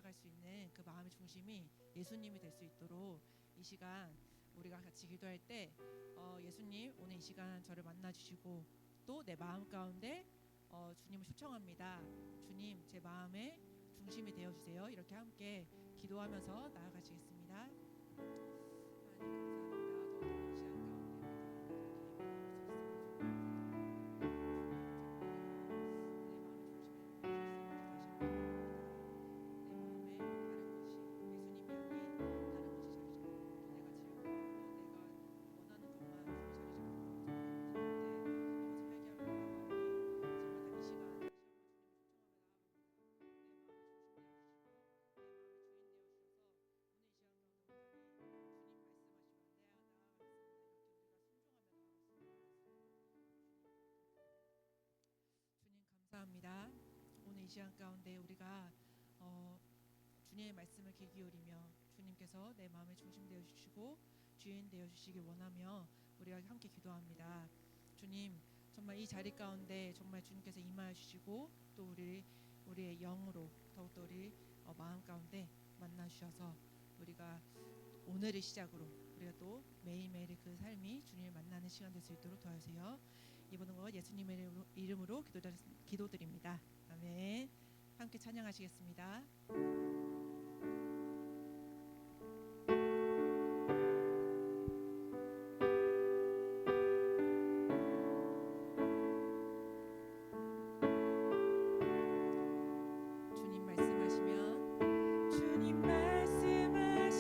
나아갈 수 있는 그 마음의 중심이 예수님이 될 수 있도록 이 시간 우리가 같이 기도할 때 예수님 오늘 이 시간 저를 만나 주시고 또 내 마음 가운데 주님을 초청합니다. 주님 제 마음의 중심이 되어 주세요. 이렇게 함께 기도하면서 나아가시겠습니다. 감사합니다. 오늘 이 시간 가운데 우리가 주님의 말씀을 귀 기울이며 주님께서 내 마음의 중심 되어 주시고 주인 되어 주시길 원하며 우리가 함께 기도합니다. 주님 정말 이 자리 가운데 정말 주님께서 임하여 주시고 또 우리의 영으로 더욱더 우리 마음 가운데 만나 주셔서 우리가 오늘의 시작으로 우리가 또 매일매일 그 삶이 주님을 만나는 시간 될 수 있도록 도와주세요. 이 모든 것 예수님의 이름으로 기도드립니다. 아멘. 함께 찬양하시겠습니다. 주님 말씀하시면 주님 말씀하시면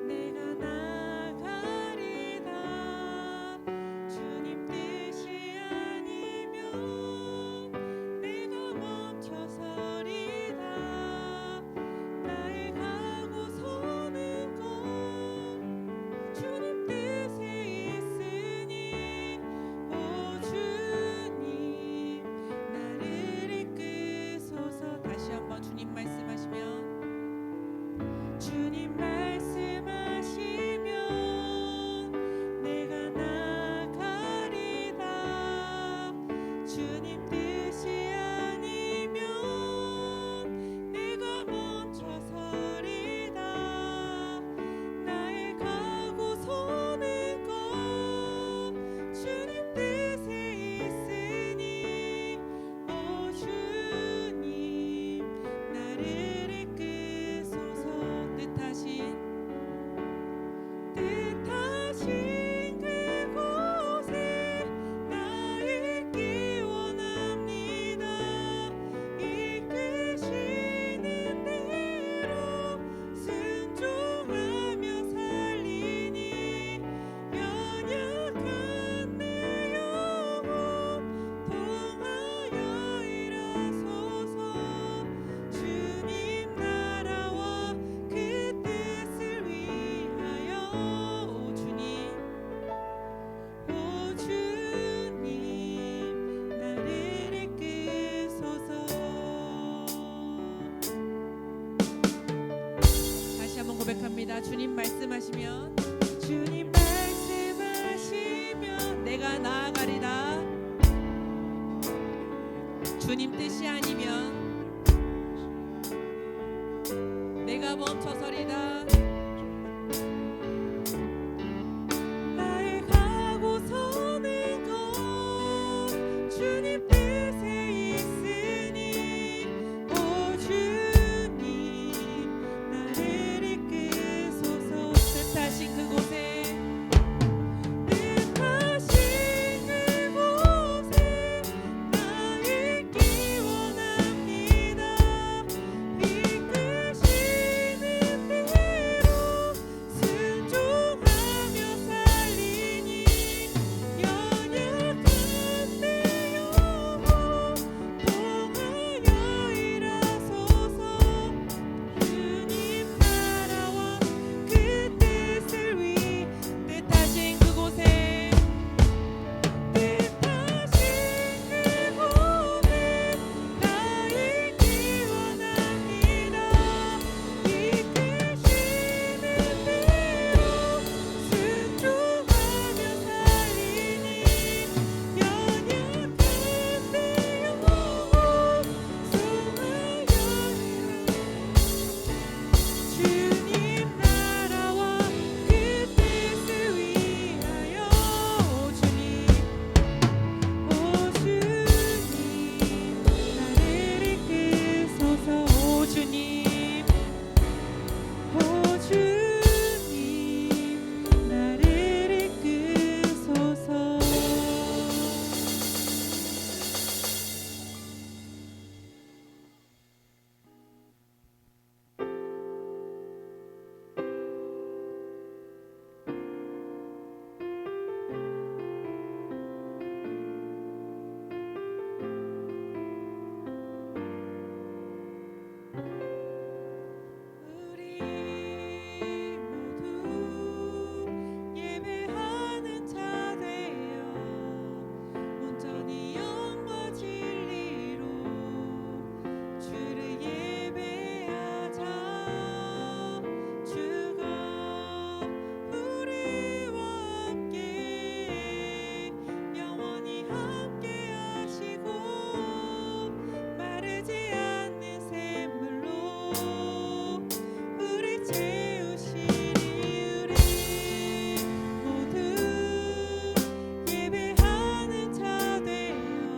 내가 나가리다. 주님 뜻이 아니면 내가 멈춰서리다. 나의 가고 서는 곳 주님 뜻에 있으니 오 주님 나를 이끄소서. 다시 한번 주님 말씀하시면 주님 말씀하시면 내가 나가리다. 주님 뜻이 아니면 내가 멈춰서리다. 나의 가고 서는 곳 주님 뜻에 있으니 오 주님 나를 이끄소서. 뜻하신 그곳에 나 있기 원합니다. 이끄시는 대로 순종하며 살리니 연약한 내 영혼 통하여 일하소서. 주님 나라와 그 뜻을 위하여 오 주님 나를 이끄소서. 다시 한번 고백합니다. 주님 말씀하시면 주님 말씀하시면 내가 나아가리다. 주님 뜻이 아니면 내가 멈춰서리다. 나의 가고 서는 곳 주님 뜻에 있으니 오 주님 나를 이끄소서. 뜻하신 그곳에 나 있기 원합니다. 이끄시는 주님 나를 이끄소서. 우리 모두 예배하는 자 되어 온전히 영과 진리로 주를 예배하자. 주가 우리와 함께 영원히 함께 하시고 마르지 않는 샘물로 우리 채우시니. 우리 모두 예배하는 자 되어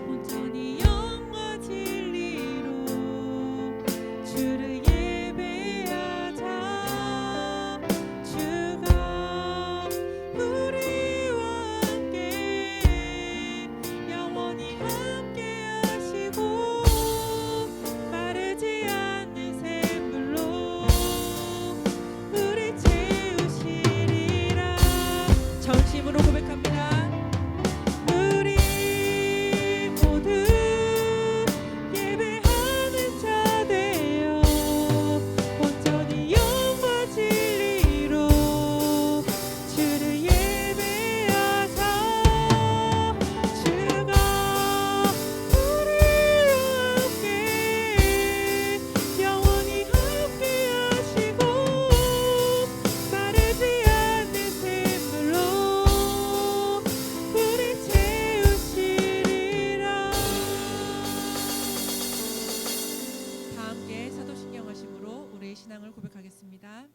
온전히 영과 진리로 주를 예배하자. 주가 우리와 함께 영원히 함께 하시고 마르지 않는 샘물로 우리 채우시리라. 전심으로 고백합니다. 우리 모두 예배하는 자 되어 온전히 영과 진리로 주를 예배하자. 주가 우리와 함께 영원히 함께 하시고 마르지 않는 샘물로 우리 채우시리라. 다 함께 사도신경 하심으로 우리의 신앙을 고백하겠습니다.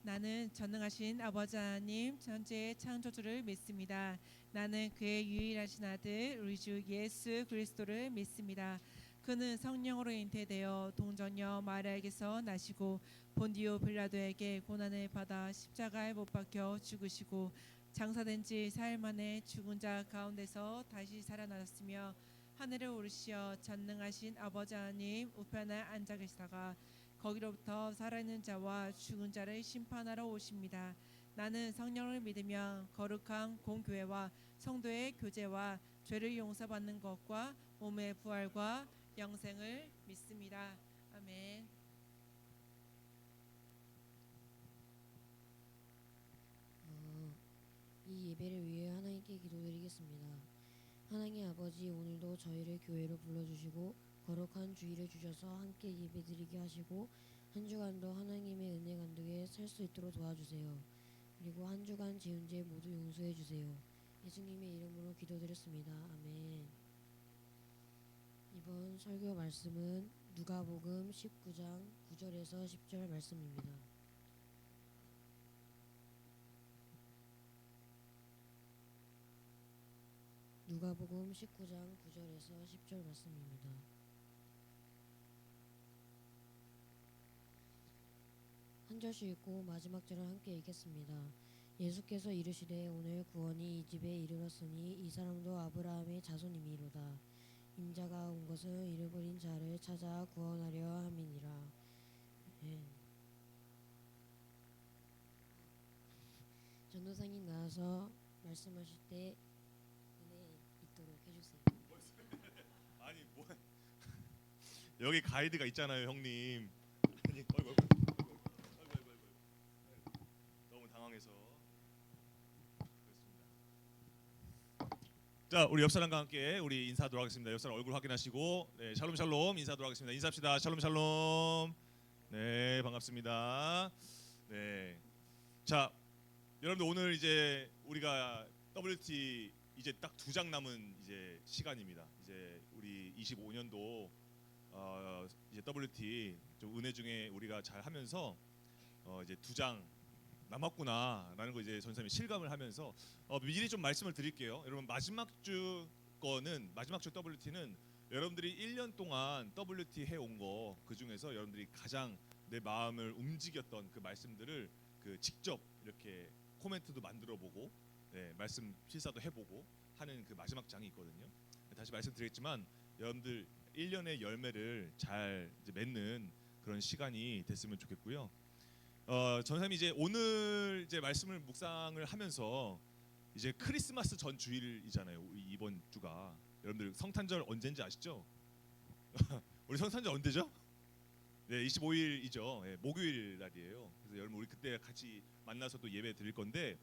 나는 전능하신 아버지 하나님 전체의 창조주를 믿습니다. 나는 그의 유일하신 아들 우리 주 예수 그리스도를 믿습니다. 그는 성령으로 잉태되어 동정녀 마리아에게서 나시고 본디오 빌라도에게 고난을 받아 십자가에 못 박혀 죽으시고 장사된 지 사흘 만에 죽은 자 가운데서 다시 살아나셨으며 하늘에 오르시어 전능하신 아버지 하나님 우편에 앉아 계시다가 거기로부터 살아있는 자와 죽은 자를 심판하러 오십니다. 나는 성령을 믿으며 거룩한 공교회와 성도의 교제와 죄를 용서받는 것과 몸의 부활과 영생을 믿습니다. 아멘. 이 예배를 위해 하나님께 기도드리겠습니다. 하나님 아버지, 오늘도 저희를 교회로 불러주시고 거룩한 주일을 주셔서 함께 예배드리게 하시고 한 주간도 하나님의 은혜 감독에 살 수 있도록 도와주세요. 그리고 한 주간 지은 죄 모두 용서해 주세요. 예수님의 이름으로 기도드렸습니다. 아멘. 이번 설교 말씀은 누가복음 19장 9절에서 10절 말씀입니다. 누가복음 19장 9절에서 10절 말씀입니다. 한 절씩 읽고 마지막 절을 함께 읽겠습니다. 예수께서 이르시되 오늘 구원이 이 집에 이르렀으니 이 사람도 아브라함의 자손이미로다. 인자가 온 것은 잃어버린 자를 찾아 구원하려 함이니라. 전도사님 나와서 말씀하실 때 은혜 있도록 해주세요. 아니 뭐 여기 가이드가 있잖아요, 형님. 아니, 어이구. 너무 당황해서 그렇습니다. 자, 우리 옆 사람과 함께 우리 인사하도록 하겠습니다. 옆 사람 얼굴 확인하시고, 네, 샬롬 샬롬 인사하도록 하겠습니다. 인사합시다. 샬롬 샬롬. 네, 반갑습니다. 네, 자, 여러분들 오늘 이제 우리가 WT 이제 딱 2장 남은 이제 시간입니다. 이제 우리 25년도 이제 WT 좀 은혜 중에 우리가 잘 하면서 이제 2장 남았구나라는 거 이제 전사님이 실감을 하면서 미리 좀 말씀을 드릴게요. 여러분 마지막 주 WT는 여러분들이 1년 동안 WT 해온 거 그 중에서 여러분들이 가장 내 마음을 움직였던 그 말씀들을 그 직접 이렇게 코멘트도 만들어보고 말씀 실사도 해보고 하는 그 마지막 장이 있거든요. 다시 말씀드리겠지만 여러분들 1년의 열매를 잘 이제 맺는 그런 시간이 됐으면 좋겠고요. 전사님이 이제 오늘 이제 말씀을 묵상을 하면서 이제 크리스마스 전 주일이잖아요. 이번 주가 여러분들 성탄절 언제인지 아시죠? 우리 성탄절 언제죠? 네, 25일이죠. 네, 목요일 날이에요. 그래서 여러분 우리 그때 같이 만나서 또 예배 드릴 건데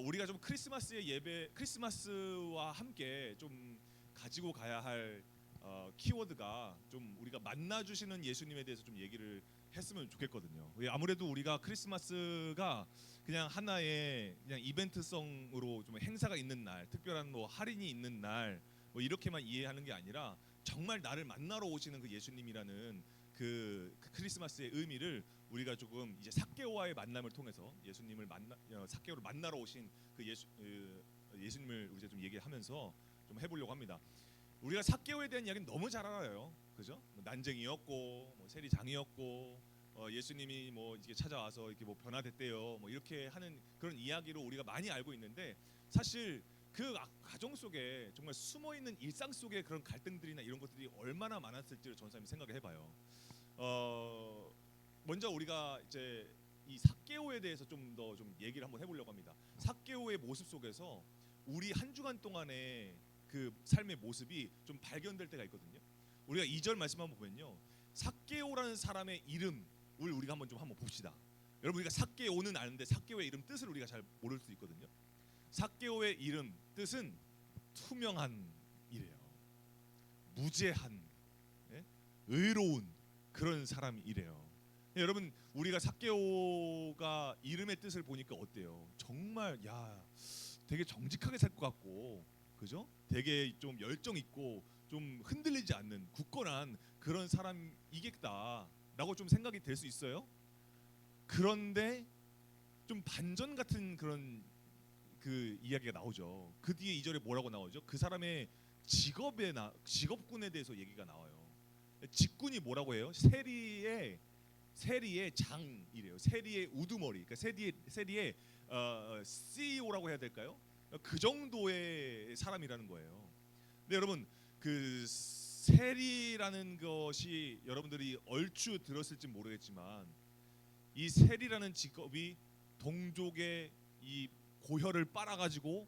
우리가 좀 크리스마스의 예배, 크리스마스와 함께 좀 가지고 가야 할 키워드가 좀 우리가 만나 주시는 예수님에 대해서 좀 얘기를 했으면 좋겠거든요. 아무래도 우리가 크리스마스가 그냥 하나의 그냥 이벤트성으로 좀 행사가 있는 날, 특별한 뭐 할인이 있는 날, 뭐 이렇게만 이해하는 게 아니라 정말 나를 만나러 오시는 그 예수님이라는 그 크리스마스의 의미를 우리가 조금 이제 삭개오와의 만남을 통해서 예수님을 삭개오를 만나러 오신 그 예수님을 우리가 좀 얘기하면서 좀 해보려고 합니다. 우리가 삭개오에 대한 이야기는 너무 잘 알아요, 그죠? 뭐 난쟁이였고, 뭐 세리장이었고, 예수님이 뭐 이렇게 찾아와서 이렇게 뭐 변화됐대요, 뭐 이렇게 하는 그런 이야기로 우리가 많이 알고 있는데 사실 그 가정 속에 정말 숨어 있는 일상 속에 그런 갈등들이나 이런 것들이 얼마나 많았을지를 전사님이 생각을 해봐요. 먼저 우리가 이제 이 삭개오에 대해서 좀 더 좀 얘기를 한번 해보려고 합니다. 삭개오의 모습 속에서 우리 한 주간 동안의 그 삶의 모습이 좀 발견될 때가 있거든요. 우리가 2절 말씀 한번 보면요, 삭개오라는 사람의 이름을 우리가 한번 봅시다. 여러분 우리가 삭개오는 아는데 삭개오의 이름 뜻을 우리가 잘 모를 수 있거든요. 삭개오의 이름 뜻은 투명한 이래요. 무죄한, 의로운 그런 사람이래요. 여러분 우리가 삭개오가 이름의 뜻을 보니까 어때요? 정말 되게 정직하게 살 것 같고, 그죠? 되게 좀 열정 있고 좀 흔들리지 않는 굳건한 그런 사람이겠다라고 좀 생각이 될 수 있어요. 그런데 좀 반전 같은 그런 그 이야기가 나오죠. 그 뒤에 2절에 뭐라고 나오죠? 그 사람의 직업군에 대해서 얘기가 나와요. 직군이 뭐라고 해요? 세리의 장이래요. 세리의 우두머리. 그러니까 세리의 CEO라고 해야 될까요? 그 정도의 사람이라는 거예요. 근데 여러분 그 세리라는 것이 여러분들이 얼추 들었을지 모르겠지만 이 세리라는 직업이 동족의 이 고혈을 빨아가지고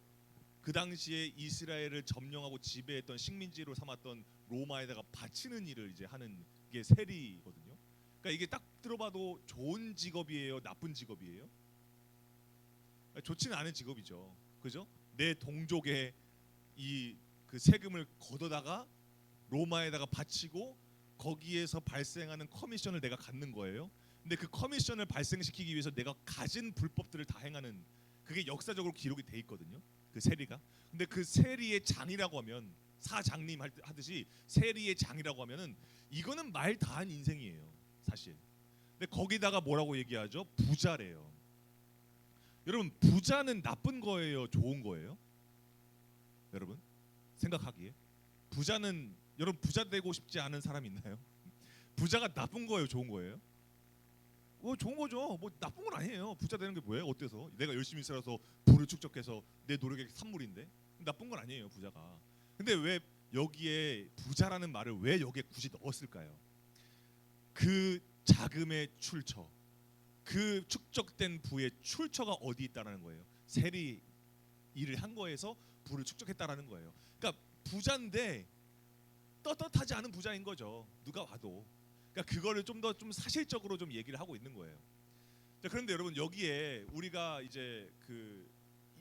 그 당시에 이스라엘을 점령하고 지배했던 식민지로 삼았던 로마에다가 바치는 일을 이제 하는 게 세리거든요. 그러니까 이게 딱 들어봐도 좋은 직업이에요, 나쁜 직업이에요? 좋지는 않은 직업이죠, 그죠? 내 동족의 이 그 세금을 걷어다가 로마에다가 바치고 거기에서 발생하는 커미션을 내가 갖는 거예요. 근데 그 커미션을 발생시키기 위해서 내가 가진 불법들을 다 행하는, 그게 역사적으로 기록이 돼 있거든요, 그 세리가. 근데 그 세리의 장이라고 하면, 사장님 하듯이 세리의 장이라고 하면은 이거는 말 다한 인생이에요, 사실. 근데 거기다가 뭐라고 얘기하죠? 부자래요. 여러분 부자는 나쁜 거예요, 좋은 거예요? 여러분 생각하기에 부자는, 여러분 부자 되고 싶지 않은 사람 있나요? 부자가 나쁜 거예요, 좋은 거예요? 좋은 거죠. 뭐 나쁜 건 아니에요. 부자 되는 게 뭐예요? 어때서? 내가 열심히 살아서 부를 축적해서 내 노력의 산물인데 나쁜 건 아니에요, 부자가. 근데 왜 여기에 부자라는 말을 왜 여기에 굳이 넣었을까요? 그 자금의 출처, 그 축적된 부의 출처가 어디 있다라는 거예요. 세리 일을 한 거에서 부를 축적했다라는 거예요. 그러니까 부자인데 떳떳하지 않은 부자인 거죠, 누가 봐도. 그러니까 그거를 좀 더 좀 사실적으로 좀 얘기를 하고 있는 거예요. 자, 그런데 여러분 여기에 우리가 이제 그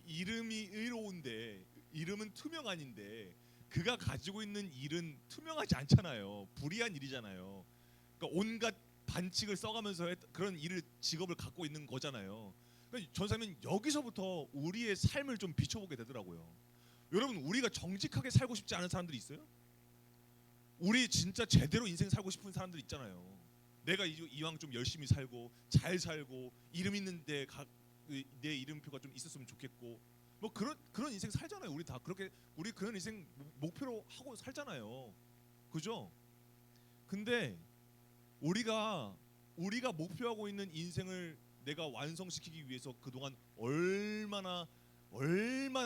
이름이 의로운데 이름은 투명한인데 그가 가지고 있는 일은 투명하지 않잖아요. 불의한 일이잖아요. 그러니까 온갖 반칙을 써가면서 그런 일을, 직업을 갖고 있는 거잖아요. 그러니까 전사님은 여기서부터 우리의 삶을 좀 비춰보게 되더라고요. 여러분 우리가 정직하게 살고 싶지 않은 사람들이 있어요? 우리 진짜 제대로 인생 살고 싶은 사람들 있잖아요. 내가 이왕 좀 열심히 살고 잘 살고 이름 있는데 내 이름표가 좀 있었으면 좋겠고, 뭐 그런 인생 살잖아요. 우리 다 그렇게, 우리 그런 인생 목표로 하고 살잖아요, 그죠? 근데 우리가 우리가 목표하고 있는 인생을 내가 완성시키기 위해서 그동안 얼마나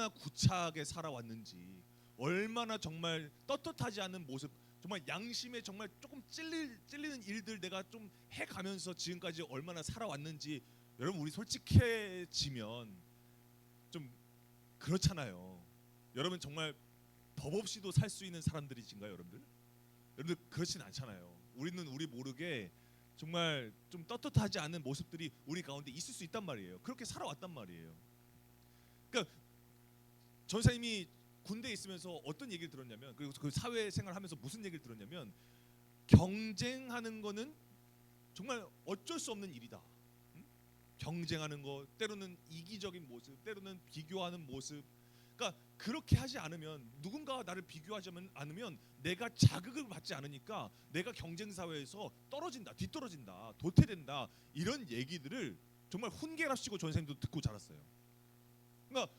구차하게 살아왔는지, 얼마나 정말 떳떳하지 않은 모습, 정말 양심에 정말 조금 찔리는 일들 내가 좀 해가면서 지금까지 얼마나 살아왔는지, 여러분 우리 솔직해지면 좀 그렇잖아요. 여러분 정말 법 없이도 살 수 있는 사람들이신가요, 여러분들? 여러분들 그렇진 않잖아요. 우리는 우리 모르게 정말 좀 떳떳하지 않은 모습들이 우리 가운데 있을 수 있단 말이에요. 그렇게 살아왔단 말이에요. 그러니까 전사님이 군대에 있으면서 어떤 얘기를 들었냐면, 그리고 그 사회생활 하면서 무슨 얘기를 들었냐면, 경쟁하는 거는 정말 어쩔 수 없는 일이다. 경쟁하는 거, 때로는 이기적인 모습, 때로는 비교하는 모습. 그러니까 그렇게 하지 않으면, 누군가와 나를 비교하지 않으면 내가 자극을 받지 않으니까 내가 경쟁 사회에서 떨어진다, 뒤떨어진다, 도태된다, 이런 얘기들을 정말 훈계랍시고 전생도 듣고 자랐어요. 그러니까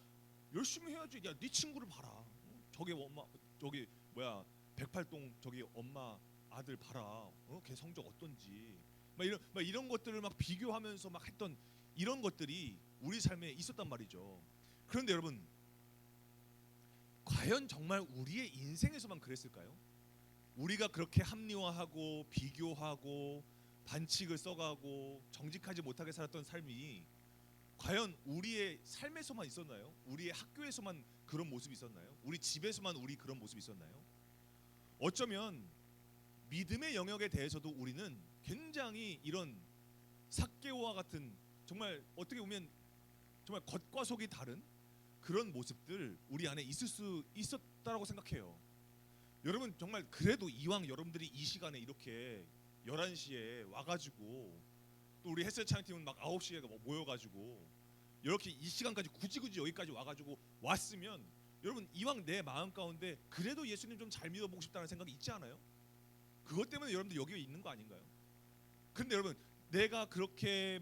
열심히 해야지. 야, 네 친구를 봐라. 저기 엄마, 저기 뭐야, 108동 저기 엄마 아들 봐라. 걔 성적 어떤지. 막 이런 것들을 막 비교하면서 막 했던 이런 것들이 우리 삶에 있었단 말이죠. 그런데 여러분, 과연 정말 우리의 인생에서만 그랬을까요? 우리가 그렇게 합리화하고 비교하고 반칙을 써가고 정직하지 못하게 살았던 삶이 과연 우리의 삶에서만 있었나요? 우리의 학교에서만 그런 모습이 있었나요? 우리 집에서만 우리 그런 모습이 있었나요? 어쩌면 믿음의 영역에 대해서도 우리는 굉장히 이런 삭개오와 같은, 정말 어떻게 보면 정말 겉과 속이 다른 그런 모습들 우리 안에 있을 수 있었다라고 생각해요. 여러분 정말 그래도 이왕 여러분들이 이 시간에 이렇게 11시에 와가지고, 또 우리 헬스 찬양팀은 막 9시에 모여가지고 이렇게 이 시간까지 굳이 여기까지 와가지고 왔으면, 여러분 이왕 내 마음 가운데 그래도 예수님 좀 잘 믿어보고 싶다는 생각이 있지 않아요? 그것 때문에 여러분들 여기에 있는 거 아닌가요? 근데 여러분, 내가 그렇게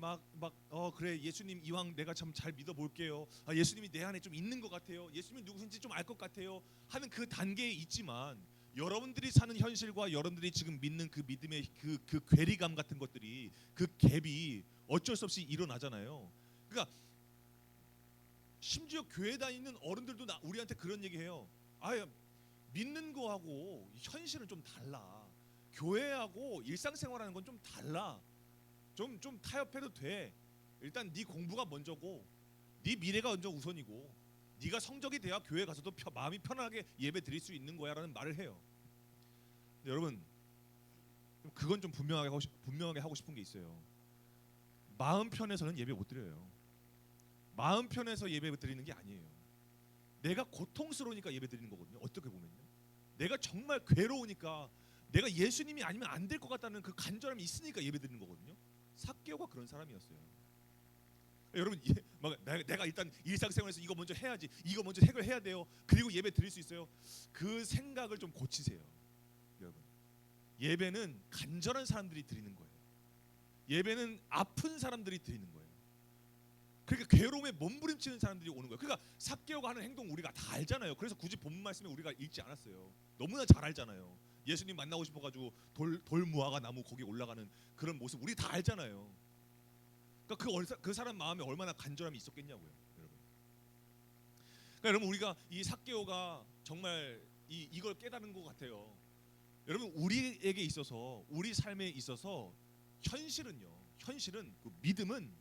그래 예수님 이왕 내가 참 잘 믿어볼게요. 예수님이 내 안에 좀 있는 것 같아요. 예수님이 누구신지 좀 알 것 같아요 하는 그 단계에 있지만, 여러분들이 사는 현실과 여러분들이 지금 믿는 그 믿음의 그 괴리감 같은 것들이, 그 갭이 어쩔 수 없이 일어나잖아요. 그러니까 심지어 교회 다니는 어른들도 우리한테 그런 얘기해요. 믿는 거하고 현실은 좀 달라. 교회하고 일상생활하는 건 좀 달라. 좀 타협해도 돼. 일단 네 공부가 먼저고, 네 미래가 먼저 우선이고, 네가 성적이 돼야 교회 가서도 마음이 편하게 예배 드릴 수 있는 거야라는 말을 해요. 근데 여러분, 그건 좀 분명하게 하고 싶은 게 있어요. 마음 편해서는 예배 못 드려요. 마음 편해서 예배 드리는 게 아니에요. 내가 고통스러우니까 예배 드리는 거거든요. 어떻게 보면요. 내가 정말 괴로우니까, 내가 예수님이 아니면 안 될 것 같다는 그 간절함이 있으니까 예배 드리는 거거든요. 삭개오가 그런 사람이었어요. 여러분, 내가 일단 일상생활에서 이거 먼저 해야지, 이거 먼저 해결해야 돼요, 그리고 예배 드릴 수 있어요. 그 생각을 좀 고치세요. 여러분, 예배는 간절한 사람들이 드리는 거예요. 예배는 아픈 사람들이 드리는 거예요. 그러니까 괴로움에 몸부림치는 사람들이 오는 거예요. 그러니까 삭개오가 하는 행동 우리가 다 알잖아요. 그래서 굳이 본문 말씀에 우리가 읽지 않았어요. 너무나 잘 알잖아요. 예수님 만나고 싶어가지고 돌 무화과 나무 거기 올라가는 그런 모습 우리 다 알잖아요. 그러니까 그 사람 마음에 얼마나 간절함이 있었겠냐고요, 여러분. 그러니까 여러분, 우리가 이 삭개오가 정말 이걸 깨달은 것 같아요. 여러분, 우리에게 있어서, 우리 삶에 있어서 현실은 그 믿음은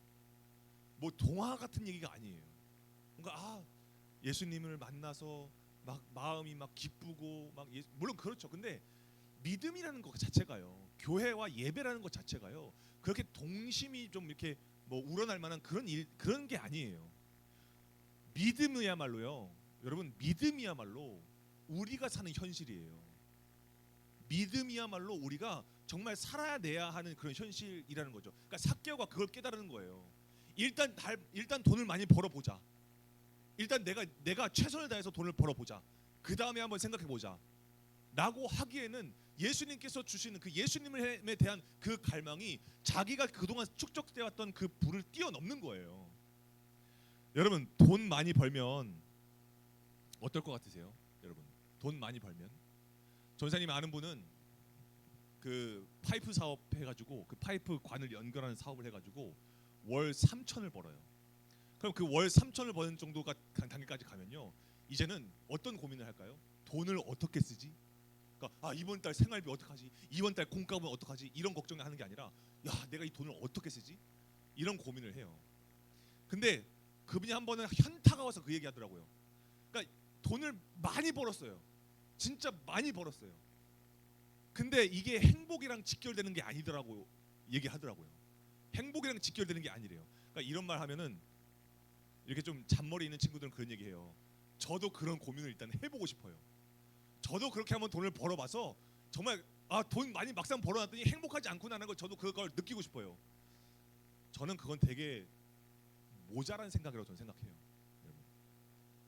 뭐 동화 같은 얘기가 아니에요. 그러니까 예수님을 만나서 막 마음이 막 기쁘고 물론 그렇죠. 근데 믿음이라는 것 자체가요, 교회와 예배라는 것 자체가요, 그렇게 동심이 좀 이렇게 뭐 우러날 만한 그런 게 아니에요. 믿음이야말로요, 여러분, 믿음이야말로 우리가 사는 현실이에요. 믿음이야말로 우리가 정말 살아내야 하는 그런 현실이라는 거죠. 그러니까 삭개오가 그걸 깨달은 거예요. 일단 돈을 많이 벌어보자. 일단 내가 최선을 다해서 돈을 벌어보자. 그 다음에 한번 생각해보자 라고 하기에는, 예수님께서 주시는 그 예수님에 대한 그 갈망이 자기가 그동안 축적되어 왔던 그 불을 뛰어넘는 거예요. 여러분, 돈 많이 벌면 어떨 것 같으세요? 여러분, 돈 많이 벌면, 전사님 아는 분은 그 파이프 사업 해가지고 그 파이프 관을 연결하는 사업을 해가지고 월 3천을 벌어요. 그럼 그 월 3천을 버는 정도가 단계까지 가면요, 이제는 어떤 고민을 할까요? 돈을 어떻게 쓰지? 그러니까 이번 달 생활비 어떡하지? 이번 달 공과금 어떡하지? 이런 걱정을 하는 게 아니라 야, 내가 이 돈을 어떻게 쓰지? 이런 고민을 해요. 근데 그분이 한 번은 현타가 와서 그 얘기하더라고요. 그러니까 돈을 많이 벌었어요. 진짜 많이 벌었어요. 근데 이게 행복이랑 직결되는 게 아니더라고 얘기하더라고요. 행복이랑 직결되는 게 아니래요. 그러니까 이런 말 하면은 이렇게 좀 잔머리 있는 친구들은 그런 얘기해요. 저도 그런 고민을 일단 해보고 싶어요. 저도 그렇게 한번 돈을 벌어봐서 정말 돈 많이 막상 벌어놨더니 행복하지 않구나라는 걸 저도 그걸 느끼고 싶어요. 저는 그건 되게 모자란 생각이라고 저는 생각해요. 여러분.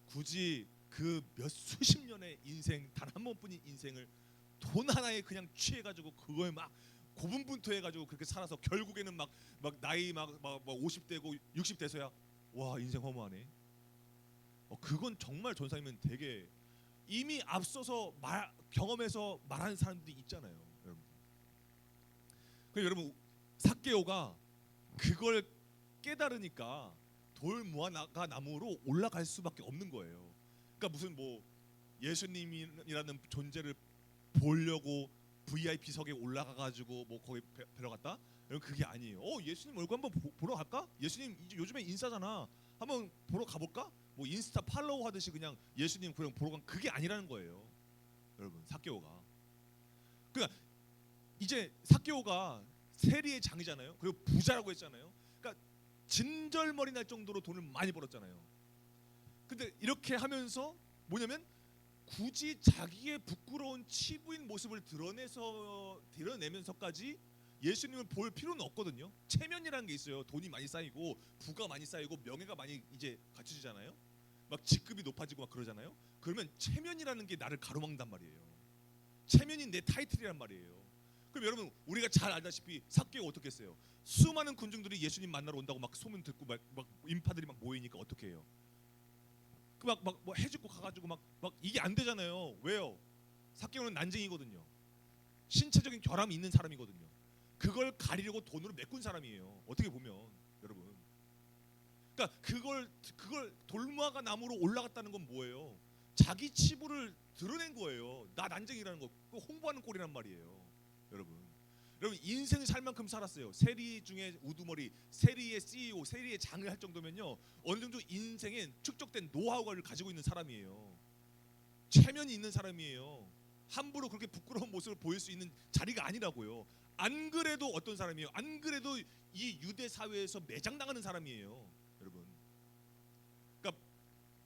굳이 그 몇 수십 년의 인생, 단 한 번뿐인 인생을 돈 하나에 그냥 취해가지고 그거에 막 고분분투해가지고 그렇게 살아서 결국에는 막 나이 막 50대고 60대서야 와, 인생 허무하네. 그건 정말 전사님은 되게 이미 앞서서 경험해서 말하는 사람들이 있잖아요, 여러분. 그래서 여러분, 삭개오가 그걸 깨달으니까 돌무화과 나무로 올라갈 수밖에 없는 거예요. 그러니까 무슨 뭐 예수님이라는 존재를 보려고 VIP석에 올라가가지고 뭐 거기 뵈러 갔다? 여러분, 그게 아니에요. 예수님 얼굴 한번 보러 갈까? 예수님 요즘에 인싸잖아. 한번 보러 가볼까? 뭐 인스타 팔로우 하듯이 그냥 예수님 그냥 보러 간, 그게 아니라는 거예요, 여러분. 삭개오가. 그러니까 이제 삭개오가 세리의 장이잖아요. 그리고 부자라고 했잖아요. 그러니까 진절머리 날 정도로 돈을 많이 벌었잖아요. 근데 이렇게 하면서 뭐냐면 굳이 자기의 부끄러운 치부인 모습을 드러내면서까지 예수님을 볼 필요는 없거든요. 체면이라는 게 있어요. 돈이 많이 쌓이고 부가 많이 쌓이고 명예가 많이 이제 갖춰지잖아요. 막 직급이 높아지고 막 그러잖아요. 그러면 체면이라는 게 나를 가로막는단 말이에요. 체면이 내 타이틀이란 말이에요. 그럼 여러분, 우리가 잘 알다시피 삭개오 어떻게 했어요? 수많은 군중들이 예수님 만나러 온다고 막 소문 듣고 막 인파들이 막 모이니까 어떻게 해요? 그 막 뭐 해주고 가가지고 막 이게 안 되잖아요. 왜요? 삭개오는 난쟁이거든요. 신체적인 결함이 있는 사람이거든요. 그걸 가리려고 돈으로 메꾼 사람이에요. 어떻게 보면 여러분. 그러니까 그걸 돌무화과 나무로 올라갔다는 건 뭐예요? 자기 치부를 드러낸 거예요. 나 난쟁이라는 거. 그거 홍보하는 꼴이란 말이에요, 여러분. 여러분, 인생 살 만큼 살았어요. 세리 중에 우두머리, 세리의 CEO, 세리의 장을 할 정도면요, 어느 정도 인생에 축적된 노하우를 가지고 있는 사람이에요. 체면이 있는 사람이에요. 함부로 그렇게 부끄러운 모습을 보일 수 있는 자리가 아니라고요. 안 그래도 어떤 사람이에요? 안 그래도 이 유대 사회에서 매장당하는 사람이에요, 여러분. 그러니까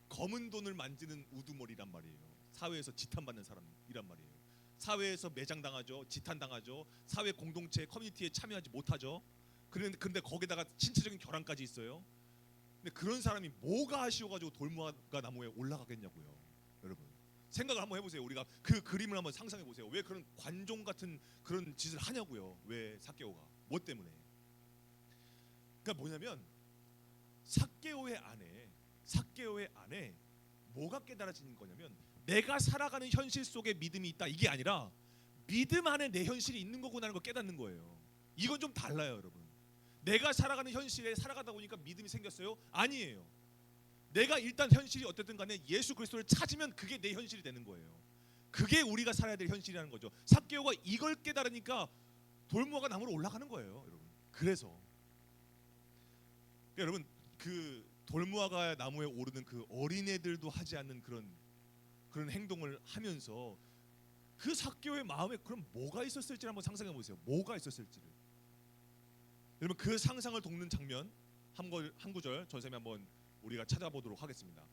검은 돈을 만지는 우두머리란 말이에요. 사회에서 지탄받는 사람이란 말이에요. 사회에서 매장당하죠. 지탄당하죠. 사회 공동체 커뮤니티에 참여하지 못하죠. 그런데 거기다가 신체적인 결함까지 있어요. 근데 그런 사람이 뭐가 아쉬워가지고 돌무화과 나무에 올라가겠냐고요, 여러분. 생각을 한번 해보세요. 우리가 그 그림을 한번 상상해 보세요. 왜 그런 관종 같은 그런 짓을 하냐고요. 왜 삭개오가 뭐 때문에? 그러니까 뭐냐면 삭개오의 안에 뭐가 깨달아지는 거냐면, 내가 살아가는 현실 속에 믿음이 있다, 이게 아니라 믿음 안에 내 현실이 있는 거구나라는 걸 깨닫는 거예요. 이건 좀 달라요, 여러분. 내가 살아가는 현실에 살아가다 보니까 믿음이 생겼어요? 아니에요. 내가 일단 현실이 어쨌든 간에 예수 그리스도를 찾으면 그게 내 현실이 되는 거예요. 그게 우리가 살아야 될 현실이라는 거죠. 삭개오가 이걸 깨달으니까 돌무화과 나무로 올라가는 거예요, 여러분. 그래서 그러니까 여러분, 그 돌무화과 나무에 오르는 그 어린애들도 하지 않는 그런 행동을 하면서 그 삭개오의 마음에 그럼 뭐가 있었을지 한번 상상해 보세요. 뭐가 있었을지를. 여러분, 그 상상을 돕는 장면 한 구절 전쌤이 한번 우리가 찾아보도록 하겠습니다.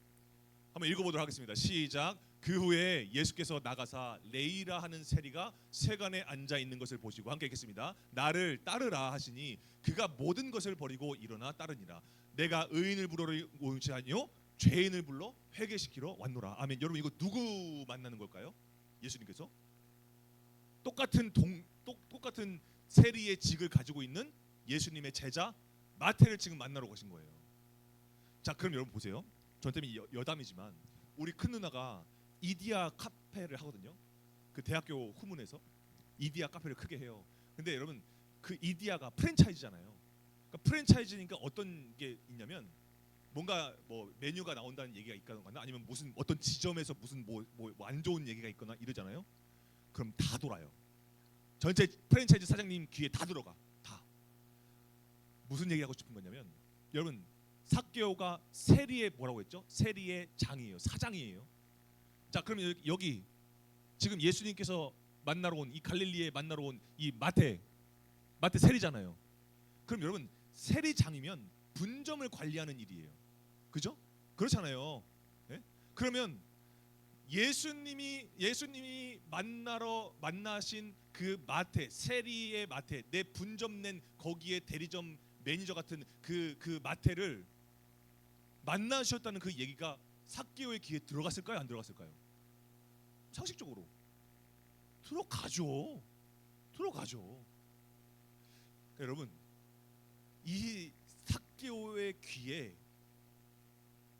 한번 읽어보도록 하겠습니다. 시작. 그 후에 예수께서 나가사 레이라 하는 세리가 세간에 앉아 있는 것을 보시고 함께 읽겠습니다. 나를 따르라 하시니 그가 모든 것을 버리고 일어나 따르니라. 내가 의인을 부르러 오지 아니요 죄인을 불러 회개시키러 왔노라. 아멘. 여러분, 이거 누구 만나는 걸까요? 예수님께서 똑같은 세리의 직을 가지고 있는 예수님의 제자 마태를 지금 만나러 가신 거예요. 자, 그럼 여러분 보세요. 전 때문에 여담이지만 우리 큰 누나가 이디야 카페를 하거든요. 그 대학교 후문에서 이디야 카페를 크게 해요. 근데 여러분 그 이디야가 프랜차이즈잖아요. 그러니까 프랜차이즈니까 어떤 게 있냐면 뭔가 뭐 메뉴가 나온다는 얘기가 있거나 아니면 무슨 어떤 지점에서 무슨 뭐 안 좋은 얘기가 있거나 이러잖아요. 그럼 다 돌아요. 전체 프랜차이즈 사장님 귀에 다 들어가. 다. 무슨 얘기하고 싶은 거냐면 여러분 삭개오가 세리의 뭐라고 했죠? 세리의 장이에요. 사장이에요. 자, 그럼 여기 지금 예수님께서 만나러 온 이 갈릴리에 만나러 온 이 마태 세리잖아요. 그럼 여러분 세리장이면 분점을 관리하는 일이에요. 그죠? 그렇잖아요. 예? 그러면 예수님이 만나신 그 마태 세리의 마태 내 분점 낸 거기에 대리점 매니저 같은 그 마태를 만나셨다는 그 얘기가 삭개오의 귀에 들어갔을까요? 안 들어갔을까요? 상식적으로 들어가죠. 그러니까 여러분 이 삭개오의 귀에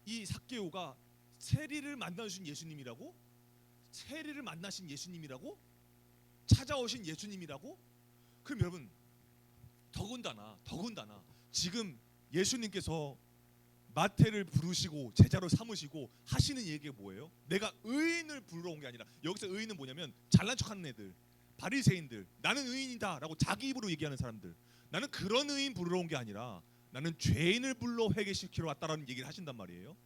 이 삭개오가 세리를 만나신 예수님이라고? 세리를 만나신 예수님이라고? 찾아오신 예수님이라고? 그럼 여러분 더군다나 지금 예수님께서 마태를 부르시고 제자로 삼으시고 하시는 얘기가 뭐예요? 내가 의인을 부르러 온 게 아니라 여기서 의인은 뭐냐면 잘난 척하는 애들 바리새인들 나는 의인이다라고 자기 입으로 얘기하는 사람들 나는 그런 의인 부르러 온 게 아니라 나는 죄인을 불러 회개시키러 왔다라는 얘기를 하신단 말이에요.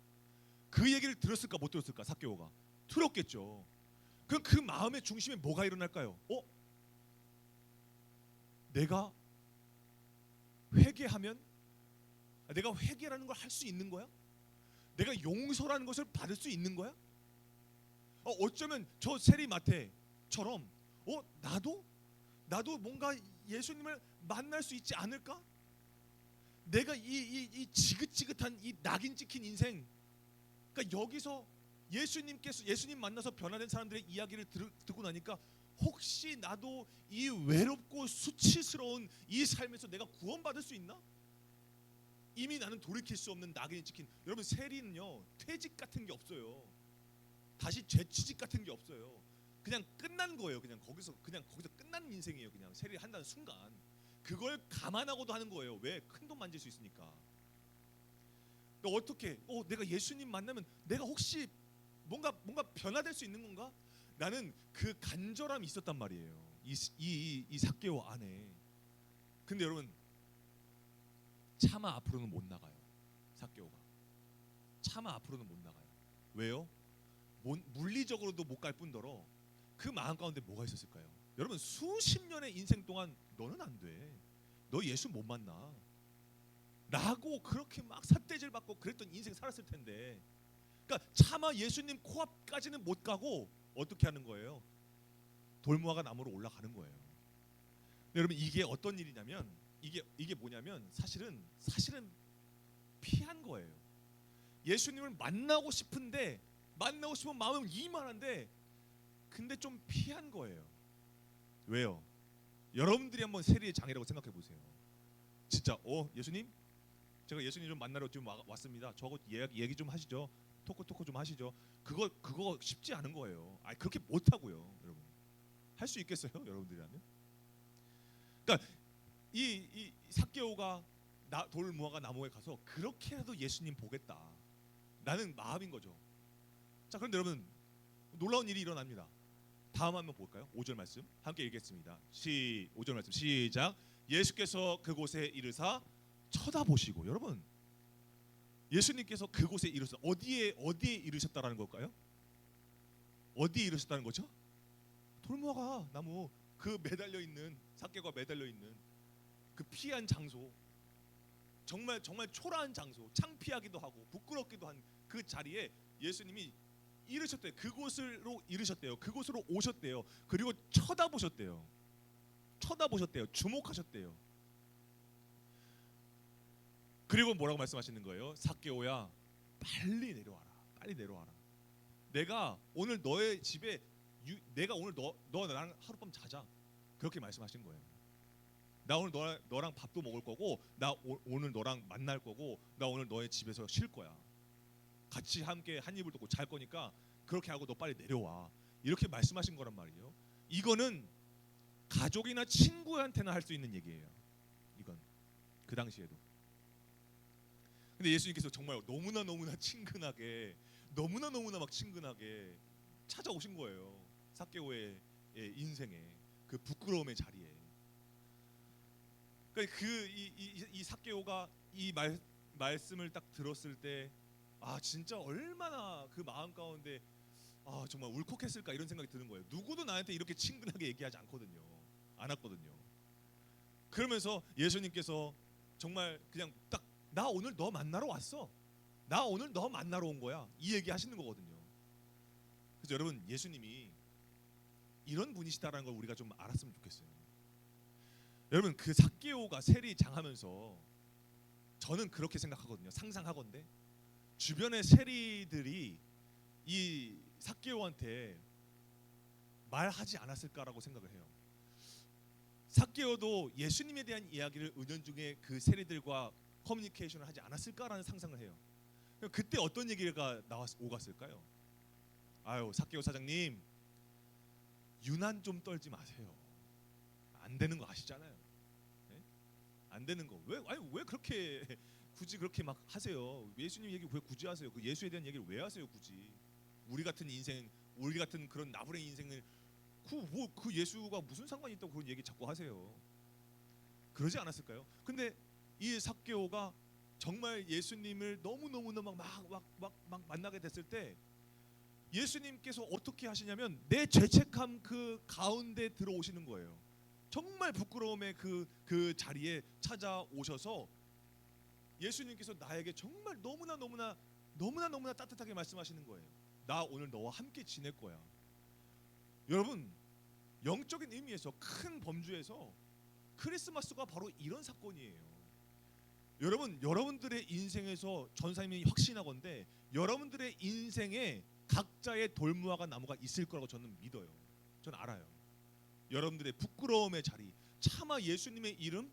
그 얘기를 들었을까 못 들었을까 삭개오가 들었겠죠. 그럼 그 마음의 중심에 뭐가 일어날까요? 내가 회개하면 내가 회개라는 걸 할 수 있는 거야? 내가 용서라는 것을 받을 수 있는 거야? 어쩌면 저 세리 마태처럼 나도 뭔가 예수님을 만날 수 있지 않을까? 내가 이 지긋지긋한 이 낙인 찍힌 인생 그러니까 여기서 예수님 만나서 변화된 사람들의 이야기를 듣고 나니까 혹시 나도 이 외롭고 수치스러운 이 삶에서 내가 구원받을 수 있나? 이미 나는 돌이킬 수 없는 낙인이 찍힌 여러분 세리는요 퇴직 같은 게 없어요. 다시 재취직 같은 게 없어요. 그냥 끝난 거예요. 그냥 거기서 끝난 인생이에요. 그냥 세리를 한다는 순간 그걸 감안하고도 하는 거예요. 왜? 큰 돈 만질 수 있으니까. 그러니까 어떻게? 내가 예수님 만나면 내가 혹시 뭔가 변화될 수 있는 건가? 나는 그 간절함이 있었단 말이에요. 이 삭개오 안에. 근데 여러분 차마 앞으로는 못 나가요. 삭개오가 차마 앞으로는 못 나가요. 왜요? 물리적으로도 못 갈 뿐더러 그 마음 가운데 뭐가 있었을까요? 여러분 수십 년의 인생 동안 너는 안 돼. 너 예수 못 만나. 라고 그렇게 막 삿대질 받고 그랬던 인생 살았을 텐데. 그러니까 차마 예수님 코앞까지는 못 가고 어떻게 하는 거예요? 돌무화과 나무로 올라가는 거예요. 여러분 이게 어떤 일이냐면 이게 뭐냐면 사실은 피한 거예요. 예수님을 만나고 싶은 마음은 이만한데 근데 좀 피한 거예요. 왜요? 여러분들이 한번 세리의 장이라고 생각해 보세요. 진짜 예수님 제가 예수님 좀 만나러 좀 왔습니다. 저거 얘기 좀 하시죠. 토크 좀 하시죠. 그거 쉽지 않은 거예요. 그렇게 못 하고요, 여러분. 할 수 있겠어요, 여러분들이라면? 그러니까 이 삭개오가 돌무화과 나무에 가서 그렇게라도 예수님 보겠다. 라는 마음인 거죠. 자, 그런데 여러분 놀라운 일이 일어납니다. 다음 한번 볼까요? 5절 말씀 함께 읽겠습니다. 5절 말씀 시작. 예수께서 그곳에 이르사 쳐다보시고 여러분 예수님께서 그곳에 이르사 어디에 이르셨다라는 걸까요? 어디에 이르셨다는 거죠? 돌무화과 나무 그 매달려 있는 삭개가 매달려 있는 그 피한 장소 정말 초라한 장소 창피하기도 하고 부끄럽기도 한 그 자리에 예수님이 이르셨대요. 그곳으로 이르셨대요. 그곳으로 오셨대요. 그리고 쳐다보셨대요. 주목하셨대요. 그리고 뭐라고 말씀하시는 거예요? 삭개오야 빨리 내려와라. 내가 오늘 너의 집에 내가 오늘 너 나랑 하룻밤 자자. 그렇게 말씀하신 거예요. 나 오늘 너랑 밥도 먹을 거고 나 오늘 너랑 만날 거고 나 오늘 너의 집에서 쉴 거야. 같이 함께 한 입을 덮고 잘 거니까 그렇게 하고 너 빨리 내려와. 이렇게 말씀하신 거란 말이에요. 이거는 가족이나 친구한테나 할 수 있는 얘기예요. 이건 그 당시에도. 근데 예수님께서 정말 너무나 친근하게, 너무나 막 친근하게 찾아오신 거예요. 삭개오의 인생에, 그 부끄러움의 자리에. 그러니까 이 삭개오가 이 말씀을 딱 들었을 때, 아 진짜 얼마나 그 마음 가운데 정말 울컥했을까 이런 생각이 드는 거예요. 누구도 나한테 이렇게 친근하게 얘기하지 않았거든요. 그러면서 예수님께서 정말 그냥 딱, 나 오늘 너 만나러 왔어. 나 오늘 너 만나러 온 거야. 이 얘기 하시는 거거든요. 그래서 여러분, 예수님이 이런 분이시다라는 걸 우리가 좀 알았으면 좋겠어요. 여러분, 그 삭개오가 세리장하면서 저는 그렇게 생각하거든요. 상상하건대 주변의 세리들이 이 삭개오한테 말하지 않았을까라고 생각을 해요. 삭개오도 예수님에 대한 이야기를 은연중에 그 세리들과 커뮤니케이션을 하지 않았을까라는 상상을 해요. 그때 어떤 얘기가 오갔을까요? 아유, 삭개오 사장님, 유난 좀 떨지 마세요. 안 되는 거 아시잖아요. 네? 안 되는 거 왜 그렇게 굳이 그렇게 막 하세요? 예수님 얘기 왜 굳이 하세요? 그 예수에 대한 얘기를 왜 하세요? 굳이 우리 같은 인생, 우리 같은 그런 나부랭 인생을 그 예수가 무슨 상관이 있다고 그런 얘기 자꾸 하세요? 그러지 않았을까요? 근데 이 삭개오가 정말 예수님을 너무나 막 만나게 됐을 때 예수님께서 어떻게 하시냐면 내 죄책함 그 가운데 들어오시는 거예요. 정말 부끄러움의 그 자리에 찾아오셔서 예수님께서 나에게 정말 너무나 따뜻하게 말씀하시는 거예요. 나 오늘 너와 함께 지낼 거야. 여러분, 영적인 의미에서 큰 범주에서 크리스마스가 바로 이런 사건이에요. 여러분, 여러분들의 인생에서 전사님이 확신하건대 여러분들의 인생에 각자의 돌무화과 나무가 있을 거라고 저는 믿어요. 저는 알아요. 여러분들의 부끄러움의 자리, 차마 예수님의 이름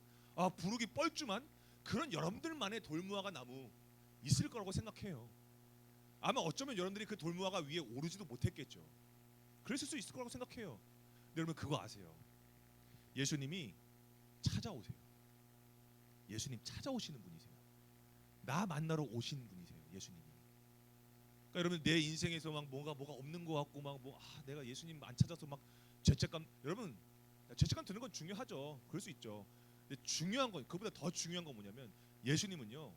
부르기 뻘쭘한 그런 여러분들만의 돌무화과 나무 있을 거라고 생각해요. 아마 어쩌면 여러분들이 그 돌무화과 위에 오르지도 못했겠죠. 그랬을 수 있을 거라고 생각해요. 근데 여러분, 그거 아세요? 예수님이 찾아오세요. 예수님 찾아오시는 분이세요. 나 만나러 오신 분이세요. 예수님이. 그러니까 여러분, 내 인생에서 막 뭐가 없는 것 같고 내가 예수님 안 찾아서 막 죄책감, 여러분 죄책감 드는 건 중요하죠. 그럴 수 있죠. 근데 중요한 건, 그보다 더 중요한 건 뭐냐면 예수님은요,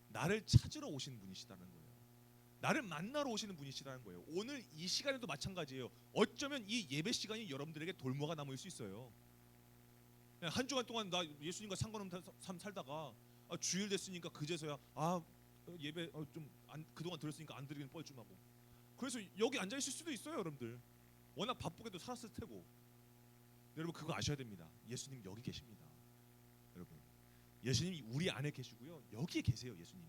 나를 찾으러 오신 분이시다는 거예요. 나를 만나러 오시는 분이시라는 거예요. 오늘 이 시간에도 마찬가지예요. 어쩌면 이 예배 시간이 여러분들에게 돌무화과 나무일 수 있어요. 한 주간 동안 나 예수님과 상관없는 삶 살다가 주일 됐으니까 그제서야 예배 그동안 들었으니까 안 드리긴 뻘쭘하고, 그래서 여기 앉아 있을 수도 있어요. 여러분들 워낙 바쁘게도 살았을 테고. 여러분, 그거 아셔야 됩니다. 예수님 여기 계십니다. 여러분, 예수님이 우리 안에 계시고요, 여기에 계세요. 예수님이.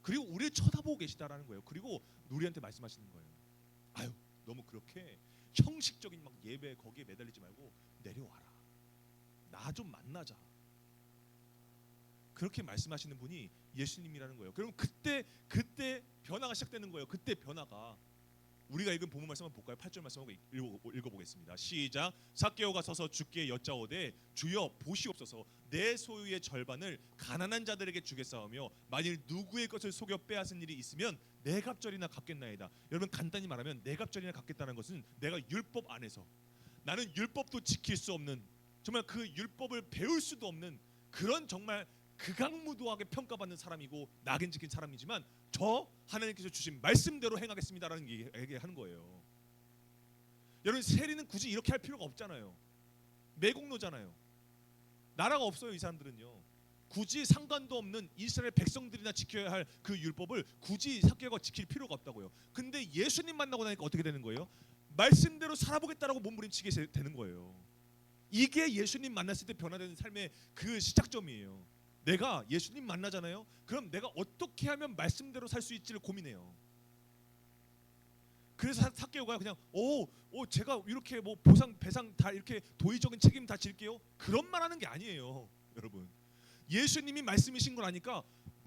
그리고 우리를 쳐다보고 계시다라는 거예요. 그리고 우리한테 말씀하시는 거예요. 아유, 너무 그렇게 형식적인 막 예배 거기에 매달리지 말고 내려와라. 나 좀 만나자. 그렇게 말씀하시는 분이 예수님이라는 거예요. 그럼 그때 변화가 시작되는 거예요. 그때 변화가. 우리가 읽은 본문 말씀 한번 볼까요? 8절 말씀 한번 읽어보겠습니다. 시작. 삭개오가 서서 주께 여짜오되 주여 보시옵소서, 내 소유의 절반을 가난한 자들에게 주겠사오며 만일 누구의 것을 속여 빼앗은 일이 있으면 내 갑절이나 갚겠나이다. 여러분, 간단히 말하면 내 갑절이나 갚겠다는 것은 내가 율법 안에서, 나는 율법도 지킬 수 없는, 정말 그 율법을 배울 수도 없는 그런 정말 극악무도하게 평가받는 사람이고 낙인 찍힌 사람이지만 저 하나님께서 주신 말씀대로 행하겠습니다라는 얘기하는 거예요. 여러분, 세리는 굳이 이렇게 할 필요가 없잖아요. 매국노잖아요. 나라가 없어요. 이 사람들은요. 굳이 상관도 없는 이스라엘 백성들이나 지켜야 할 그 율법을 굳이 삭개오가 지킬 필요가 없다고요. 근데 예수님 만나고 나니까 어떻게 되는 거예요? 말씀대로 살아보겠다라고 몸부림치게 되는 거예요. 이게 예수님 만났을 때 변화되는 삶의 그 시작점이에요. 내가 예수님 만나잖아요. 그럼 내가 어떻게 하면 말씀대로 살 수 있지를 고민해요. 그래서 삭개오가 그냥 제가 이렇게 뭐 보상 배상 다 이렇게 도의적인 책임 다 질게요, 그런 말 하는 게 아니에요. 여러분, 예수님이 말씀이신 걸 아니까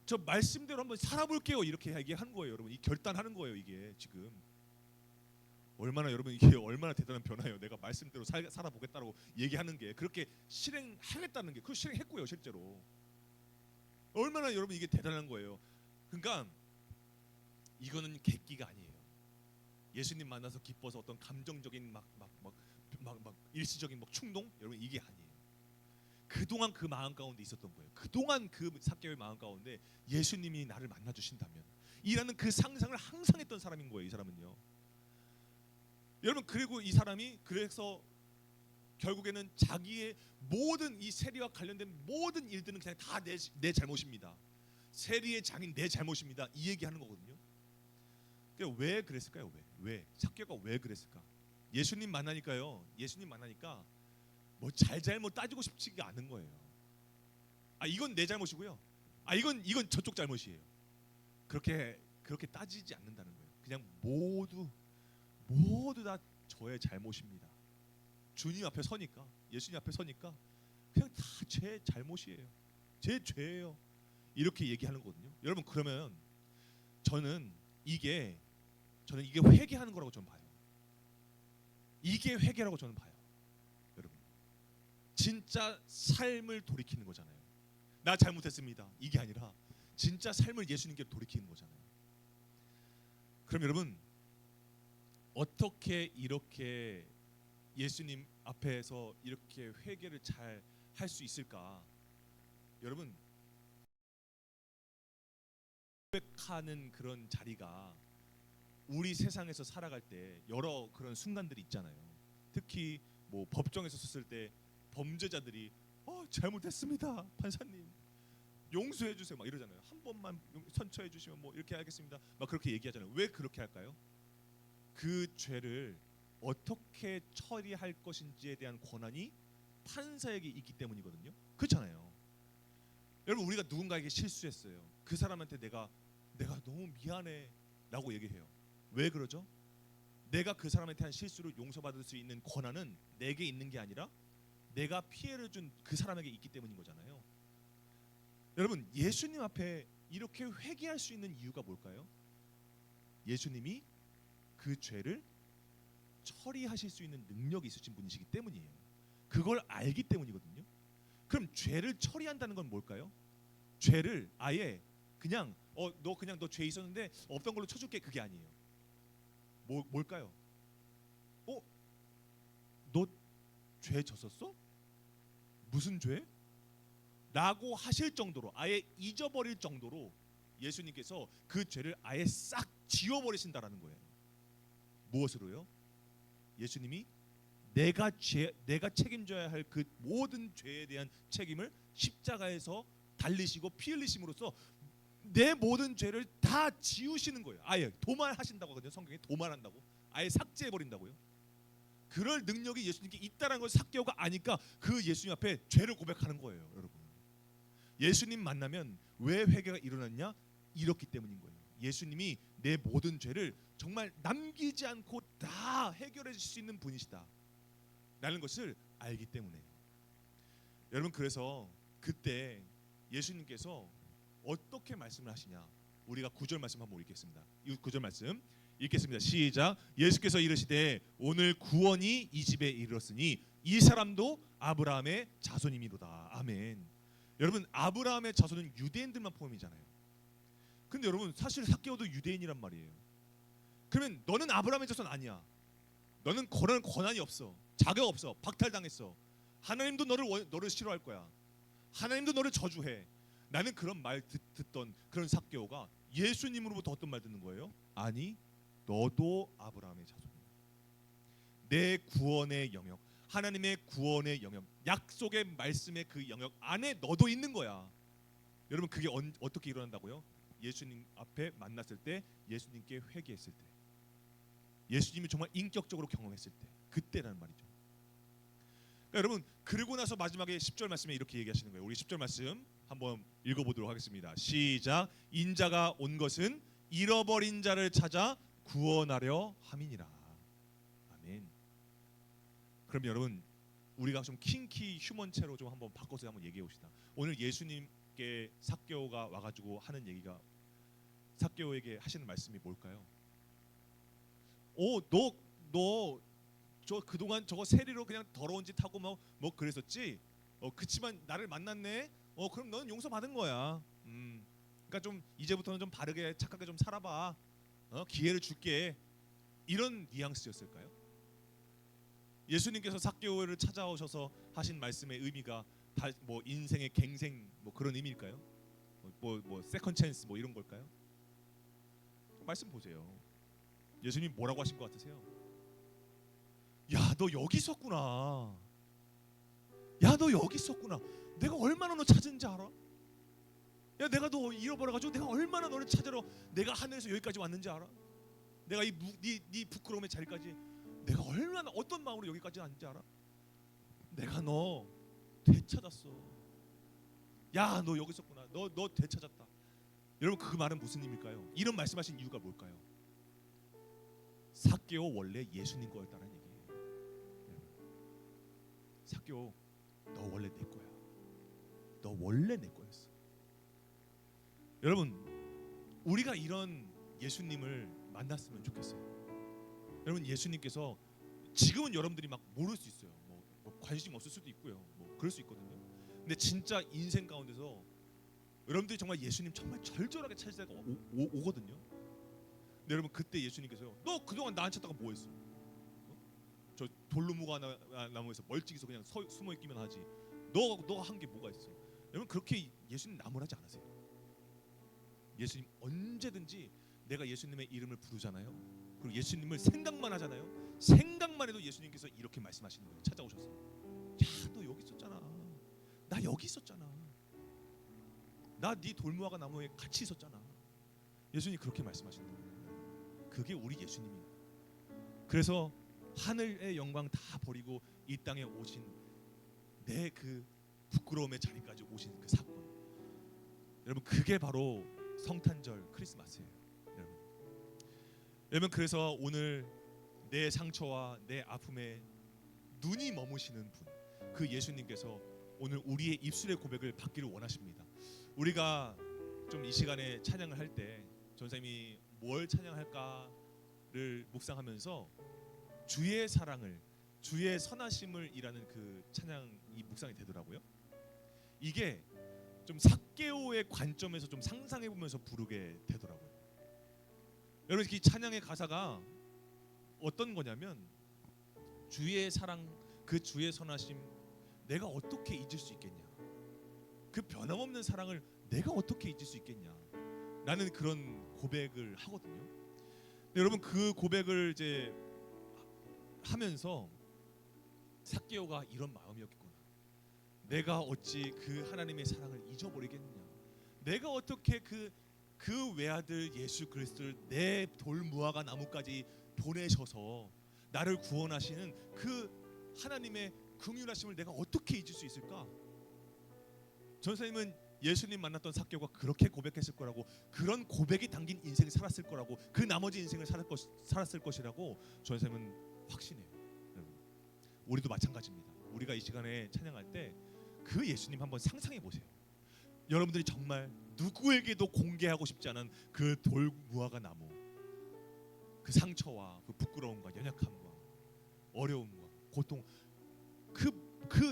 저 말씀대로 한번 살아볼게요, 이렇게 얘기한 거예요. 여러분, 이 결단하는 거예요. 이게 지금 얼마나 여러분 이게 얼마나 대단한 변화예요. 내가 말씀대로 살아보겠다고 얘기하는 게 그렇게 실행하겠다는 게 그 실행했고요 실제로. 얼마나 여러분 이게 대단한 거예요. 그러니까 이거는 객기가 아니에요. 예수님 만나서 기뻐서 어떤 감정적인 막 일시적인 막 충동 여러분 이게 아니에요. 그동안 그 마음 가운데 있었던 거예요. 그동안 그 삭개오의 마음 가운데 예수님이 나를 만나 주신다면 이라는 그 상상을 항상 했던 사람인 거예요. 이 사람은요. 여러분 그리고 이 사람이 그래서 결국에는 자기의 모든 이 세리와 관련된 모든 일들은 그냥 다 내 잘못입니다. 세리의 장인 내 잘못입니다. 이 얘기하는 거거든요. 그러니까 왜 그랬을까요? 왜 삭개오가 왜 그랬을까? 예수님 만나니까요. 예수님 만나니까 뭐 잘못 따지고 싶지가 않은 거예요. 아 이건 내 잘못이고요. 아 이건 저쪽 잘못이에요. 그렇게 따지지 않는다는 거예요. 그냥 모두 다 저의 잘못입니다. 주님 앞에 서니까 예수님 앞에 서니까 그냥 다 제 잘못이에요. 제 죄예요. 이렇게 얘기하는 거거든요. 여러분 그러면 저는 이게 회개하는 거라고 저는 봐요. 이게 회개라고 저는 봐요. 여러분 진짜 삶을 돌이키는 거잖아요. 나 잘못했습니다. 이게 아니라 진짜 삶을 예수님께 돌이키는 거잖아요. 그럼 여러분 어떻게 이렇게 예수님 앞에서 이렇게 회개를 잘 할 수 있을까? 여러분 고백하는 그런 자리가 우리 세상에서 살아갈 때 여러 그런 순간들이 있잖아요. 특히 뭐 법정에서 섰을 때 범죄자들이 잘못했습니다 판사님 용서해 주세요 막 이러잖아요. 한 번만 선처해 주시면 뭐 이렇게 하겠습니다 막 그렇게 얘기하잖아요. 왜 그렇게 할까요? 그 죄를 어떻게 처리할 것인지에 대한 권한이 판사에게 있기 때문이거든요. 그렇잖아요. 여러분 우리가 누군가에게 실수했어요. 그 사람한테 내가 너무 미안해 라고 얘기해요. 왜 그러죠? 내가 그 사람한테 한 실수를 용서받을 수 있는 권한은 내게 있는 게 아니라 내가 피해를 준 그 사람에게 있기 때문인 거잖아요. 여러분 예수님 앞에 이렇게 회개할 수 있는 이유가 뭘까요? 예수님이 그 죄를 처리하실 수 있는 능력이 있으신 분이시기 때문이에요. 그걸 알기 때문이거든요. 그럼 죄를 처리한다는 건 뭘까요? 죄를 아예 그냥 너 죄 있었는데 없던 걸로 쳐줄게 그게 아니에요. 뭘까요? 너 죄 졌었어? 무슨 죄? 라고 하실 정도로 아예 잊어버릴 정도로 예수님께서 그 죄를 아예 싹 지워버리신다라는 거예요. 무엇으로요? 예수님이 내가 책임져야 할 그 모든 죄에 대한 책임을 십자가에서 달리시고 피 흘리심으로써 내 모든 죄를 다 지우시는 거예요. 아예 도말하신다고 하거든요. 성경에 도말한다고 아예 삭제해버린다고요. 그럴 능력이 예수님께 있다는 걸 삭개오가 아니까 그 예수님 앞에 죄를 고백하는 거예요. 여러분 예수님 만나면 왜 회개가 일어났냐? 이렇기 때문인 거예요. 예수님이 내 모든 죄를 정말 남기지 않고 다 해결해 줄 수 있는 분이시다 라는 것을 알기 때문에 여러분 그래서 그때 예수님께서 어떻게 말씀을 하시냐? 우리가 9절 말씀 한번 읽겠습니다. 이 9절 말씀 읽겠습니다. 시작. 예수께서 이르시되 오늘 구원이 이 집에 이르렀으니 이 사람도 아브라함의 자손이미로다. 아멘. 여러분 아브라함의 자손은 유대인들만 포함이잖아요. 근데 여러분 사실 삭개오도 유대인이란 말이에요. 그러면 너는 아브라함의 자손 아니야. 너는 그런 권한이 없어. 자격 없어. 박탈당했어. 하나님도 너를 싫어할 거야. 하나님도 너를 저주해. 나는 그런 말 듣던 그런 삭개오가 예수님으로부터 어떤 말 듣는 거예요? 아니 너도 아브라함의 자손이야. 내 구원의 영역, 하나님의 구원의 영역, 약속의 말씀의 그 영역 안에 너도 있는 거야. 여러분 그게 어떻게 일어난다고요? 예수님 앞에 만났을 때, 예수님께 회개했을 때, 예수님이 정말 인격적으로 경험했을 때, 그때라는 말이죠. 그러니까 여러분 그리고 나서 마지막에 10절 말씀에 이렇게 얘기하시는 거예요. 우리 10절 말씀 한번 읽어보도록 하겠습니다. 시작. 인자가 온 것은 잃어버린 자를 찾아 구원하려 함이니라. 아멘. 그럼 여러분 우리가 좀 킹키 휴먼체로 좀 한번 바꿔서 한번 얘기해 봅시다. 오늘 예수님께 삭개오가 와가지고 하는 얘기가, 삭개오에게 하시는 말씀이 뭘까요? 너 저 그동안 저거 세리로 그냥 더러운 짓 하고 뭐 그랬었지. 그치만 나를 만났네. 그럼 너는 용서 받은 거야. 그러니까 좀 이제부터는 좀 바르게 착하게 좀 살아봐. 기회를 줄게. 이런 뉘앙스였을까요? 예수님께서 삭개오를 찾아오셔서 하신 말씀의 의미가 다 뭐 인생의 갱생 뭐 그런 의미일까요? 뭐 세컨 찬스 뭐 이런 걸까요? 말씀 보세요. 예수님 뭐라고 하신 것 같으세요? 야, 너 여기 있었구나. 야, 너 여기 있었구나. 내가 얼마나 너 찾은지 알아? 야, 내가 너 잃어버려가지고 내가 얼마나 너를 찾으러 내가 하늘에서 여기까지 왔는지 알아? 내가 네 부끄러움의 자리까지 내가 얼마나 어떤 마음으로 여기까지 왔는지 알아? 내가 너 되찾았어. 야, 너 여기 있었구나. 너 되찾았다. 여러분, 그 말은 무슨 의미일까요? 이런 말씀하신 이유가 뭘까요? 삭개오 원래 예수님 거였다는 얘기예요. 삭개오, 너 원래 내 거야. 너 원래 내 거였어. 여러분, 우리가 이런 예수님을 만났으면 좋겠어요. 여러분, 예수님께서 지금은 여러분들이 막 모를 수 있어요. 뭐 관심 없을 수도 있고요. 뭐 그럴 수 있거든요. 근데 진짜 인생 가운데서 여러분들이 정말 예수님 정말 절절하게 찾을 때가 오거든요. 근데 여러분, 그때 예수님께서요, 너 그동안 나 안 찾다가 뭐 했어? 저 돌루무가 나무에서 멀찍이서 그냥 숨어 있기만 하지. 너가 한 게 뭐가 있어? 여러분, 그렇게 예수님 나무라지 않으세요. 예수님 언제든지 내가 예수님의 이름을 부르잖아요. 그리고 예수님을 생각만 하잖아요. 생각만 해도 예수님께서 이렇게 말씀하시는 거예요. 찾아오셔서, 야, 너 여기 있었잖아. 나 여기 있었잖아. 나 네 돌무화과 나무에 같이 있었잖아. 예수님이 그렇게 말씀하시는 거예요. 그게 우리 예수님이에요. 그래서 하늘의 영광 다 버리고 이 땅에 오신 내 그 부끄러움의 자리까지 오신 그 사건, 여러분, 그게 바로 성탄절 크리스마스예요. 여러분, 그래서 오늘 내 상처와 내 아픔에 눈이 머무시는 분, 그 예수님께서 오늘 우리의 입술의 고백을 받기를 원하십니다. 우리가 좀 이 시간에 찬양을 할 때 전사님이 뭘 찬양할까를 묵상하면서 주의 사랑을, 주의 선하심을 이라는 그 찬양이 묵상이 되더라고요. 이게 좀 삭개오의 관점에서 좀 상상해 보면서 부르게 되더라고요. 여러분, 이 찬양의 가사가 어떤 거냐면, 주의 사랑, 그 주의 선하심 내가 어떻게 잊을 수 있겠냐, 그 변함없는 사랑을 내가 어떻게 잊을 수 있겠냐 라는 그런 고백을 하거든요. 근데 여러분, 그 고백을 이제 하면서 삭개오가 이런 마음이었겠구나. 내가 어찌 그 하나님의 사랑을 잊어버리겠느냐. 내가 어떻게 그 외아들 예수 그리스도를 내 돌무화과 나무까지 보내셔서 나를 구원하시는 그 하나님의 긍휼하심을 내가 어떻게 잊을 수 있을까? 전사님은 예수님 만났던 삭개오가 그렇게 고백했을 거라고, 그런 고백이 담긴 인생을 살았을 거라고, 그 나머지 인생을 살았을 것이라고 전사님은 확신해요. 여러분, 우리도 마찬가지입니다. 우리가 이 시간에 찬양할 때 그 예수님 한번 상상해 보세요. 여러분들이 정말 누구에게도 공개하고 싶지 않은 그 돌무화과 나무, 그 상처와 그 부끄러움과 연약함과 어려움과 고통, 그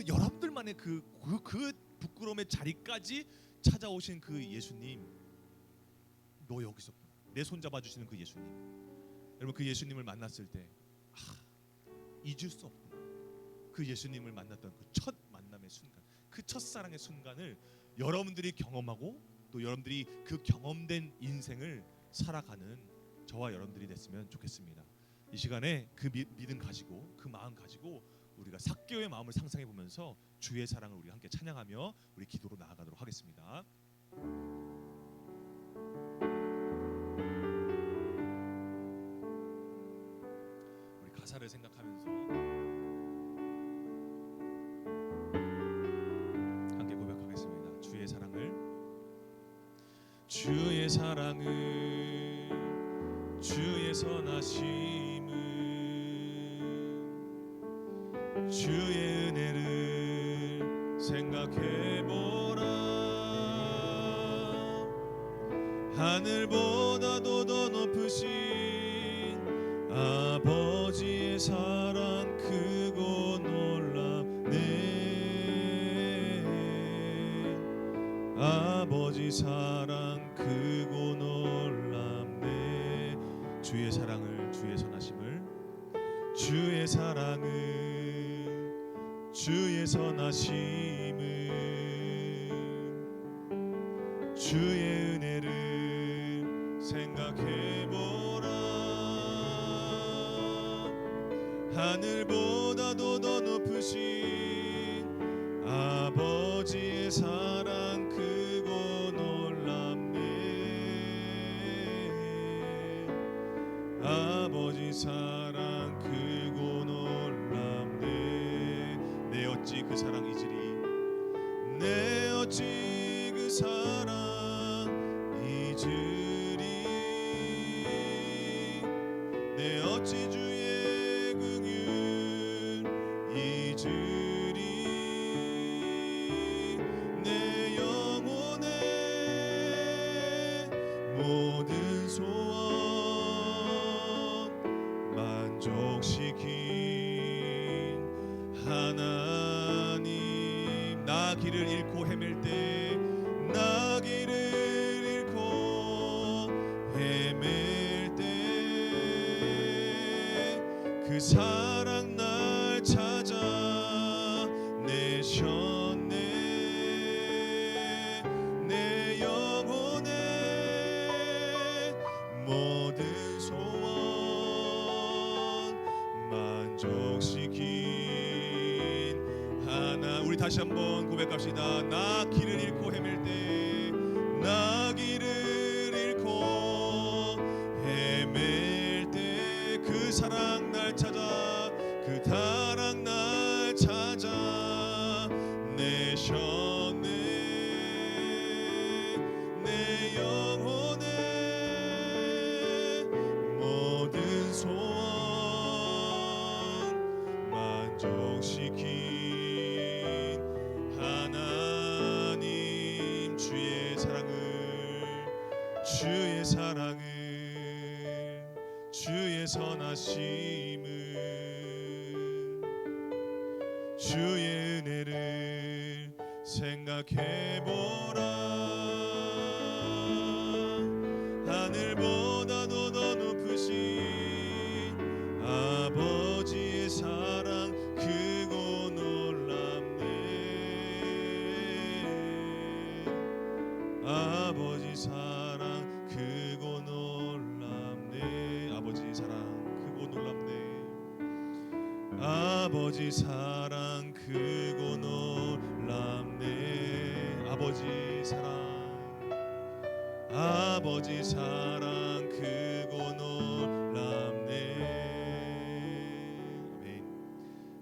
여러분들만의 그 부끄러움의 자리까지 찾아오신 그 예수님, 너 여기 있었구나. 내 손 잡아주시는 그 예수님. 여러분, 그 예수님을 만났을 때 잊을 수 없구나. 그 예수님을 만났던 그 첫 만남의 순간, 그 첫사랑의 순간을 여러분들이 경험하고 또 여러분들이 그 경험된 인생을 살아가는 저와 여러분들이 됐으면 좋겠습니다. 이 시간에 그 믿음 가지고, 그 마음 가지고 우리가 삭개오의 마음을 상상해 보면서 주의 사랑을 우리 함께 찬양하며 우리 기도로 나아가도록 하겠습니다. 우리 가사를 생각하면서 함께 고백하겠습니다. 주의 사랑을, 주의 사랑을, 주의 선하심을, 주의 은혜를 생각해보라. 하늘보다도 더 높으신 아버지의 주의 사랑 크고 놀랍네. 아버지 사랑 크고 놀랍네. 주의 사랑을, 주의 선하심을, 주의 사랑을, 주의 선하심을, 주의 은혜를 생각해보라. 하늘보다도 더 높으신 아버지의 사랑 크고 놀랍네. 아버지 사랑 크고 놀랍네. 내 어찌 그 사랑 잊으리. 내 어찌 그 사랑 잊으리. 내 어찌 주의 긍휼 잊으리. 내 영혼의 모든 소원 만족시킨 하나님. 나 길을 잃고 헤맬 때, 나 길을 잃고 헤맬 때 그 사랑 날 찾아 내셨네. 내 영혼의 모든 소원 만족시킨 하나. 우리 다시 한번 고백합시다. 나 길을 잃고 헤맬 때, 나 길을 잃고 헤맬 때 그 사랑 날 찾아, 그 사랑 날 찾아 내셨네. 내 영혼의 모든 소원 만족시킨 하나님. 주의 사랑을, 주의 사랑을, 주의 선하심을, 주의 은혜를 생각해보라. 하늘보다도 더 높으신 아버지의 사랑 크고 놀랍네. 아버지 사랑 크고 놀랍네. 아버지 사랑 크고 놀랍네. 아버지 사랑 크고 놀랍네. 아버지 사랑, 아버지 사랑 크고 놀랍네. 아멘.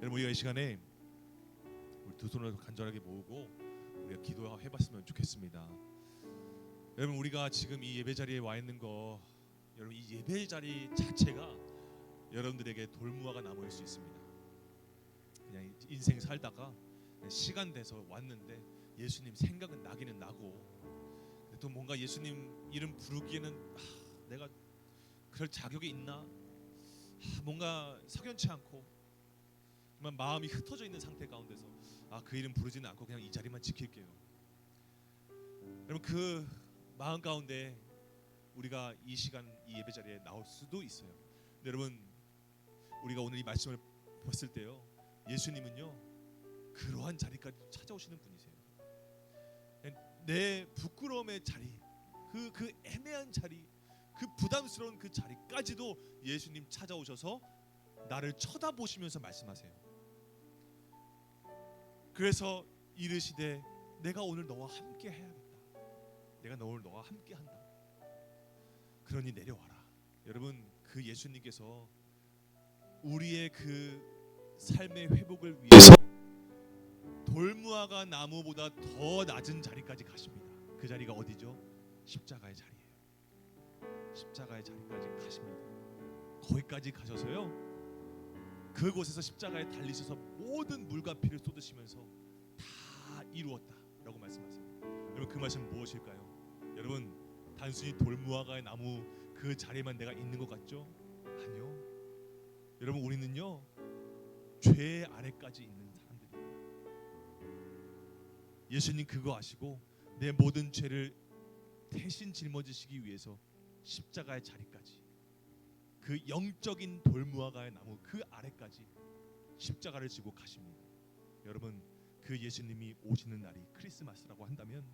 여러분, 우리가 이 시간에 우리 두 손을 간절하게 모으고 우리가 기도해봤으면 좋겠습니다. 여러분, 우리가 지금 이 예배 자리에 와 있는 거, 여러분 이 예배 자리 자체가 여러분들에게 돌무화과 나무일 수 있습니다. 그냥 인생 살다가 시간 돼서 왔는데 예수님 생각은 나기는 나고, 또 뭔가 예수님 이름 부르기에는 내가 그럴 자격이 있나, 뭔가 석연치 않고 정말 마음이 흩어져 있는 상태 가운데서 그 이름 부르지는 않고 그냥 이 자리만 지킬게요. 여러분, 그 마음 가운데 우리가 이 시간 이 예배 자리에 나올 수도 있어요. 근데 여러분, 우리가 오늘 이 말씀을 봤을 때요, 예수님은요 그러한 자리까지 찾아오시는 분이세요. 내 부끄러움의 자리, 그 애매한 자리, 그 부담스러운 그 자리까지도 예수님 찾아오셔서 나를 쳐다보시면서 말씀하세요. 그래서 이르시되 내가 오늘 너와 함께 해야겠다. 내가 오늘 너와 함께 한다. 그러니 내려와라. 여러분, 그 예수님께서 우리의 그 삶의 회복을 위해서 돌무화과 나무보다 더 낮은 자리까지 가십니다. 그 자리가 어디죠? 십자가의 자리예요. 십자가의 자리까지 가십니다. 거기까지 가셔서요, 그곳에서 십자가에 달리셔서 모든 물과 피를 쏟으시면서 다 이루었다라고 말씀하세요. 여러분, 그 말씀은 무엇일까요? 여러분, 단순히 돌무화과의 나무 그 자리에만 내가 있는 것 같죠? 아니요. 여러분 우리는요 죄 아래까지 있는 사람들이에요. 예수님 그거 아시고 내 모든 죄를 대신 짊어지시기 위해서 십자가의 자리까지, 그 영적인 돌무화과의 나무 그 아래까지 십자가를 지고 가십니다. 여러분 그 예수님이 오시는 날이 크리스마스라고 한다면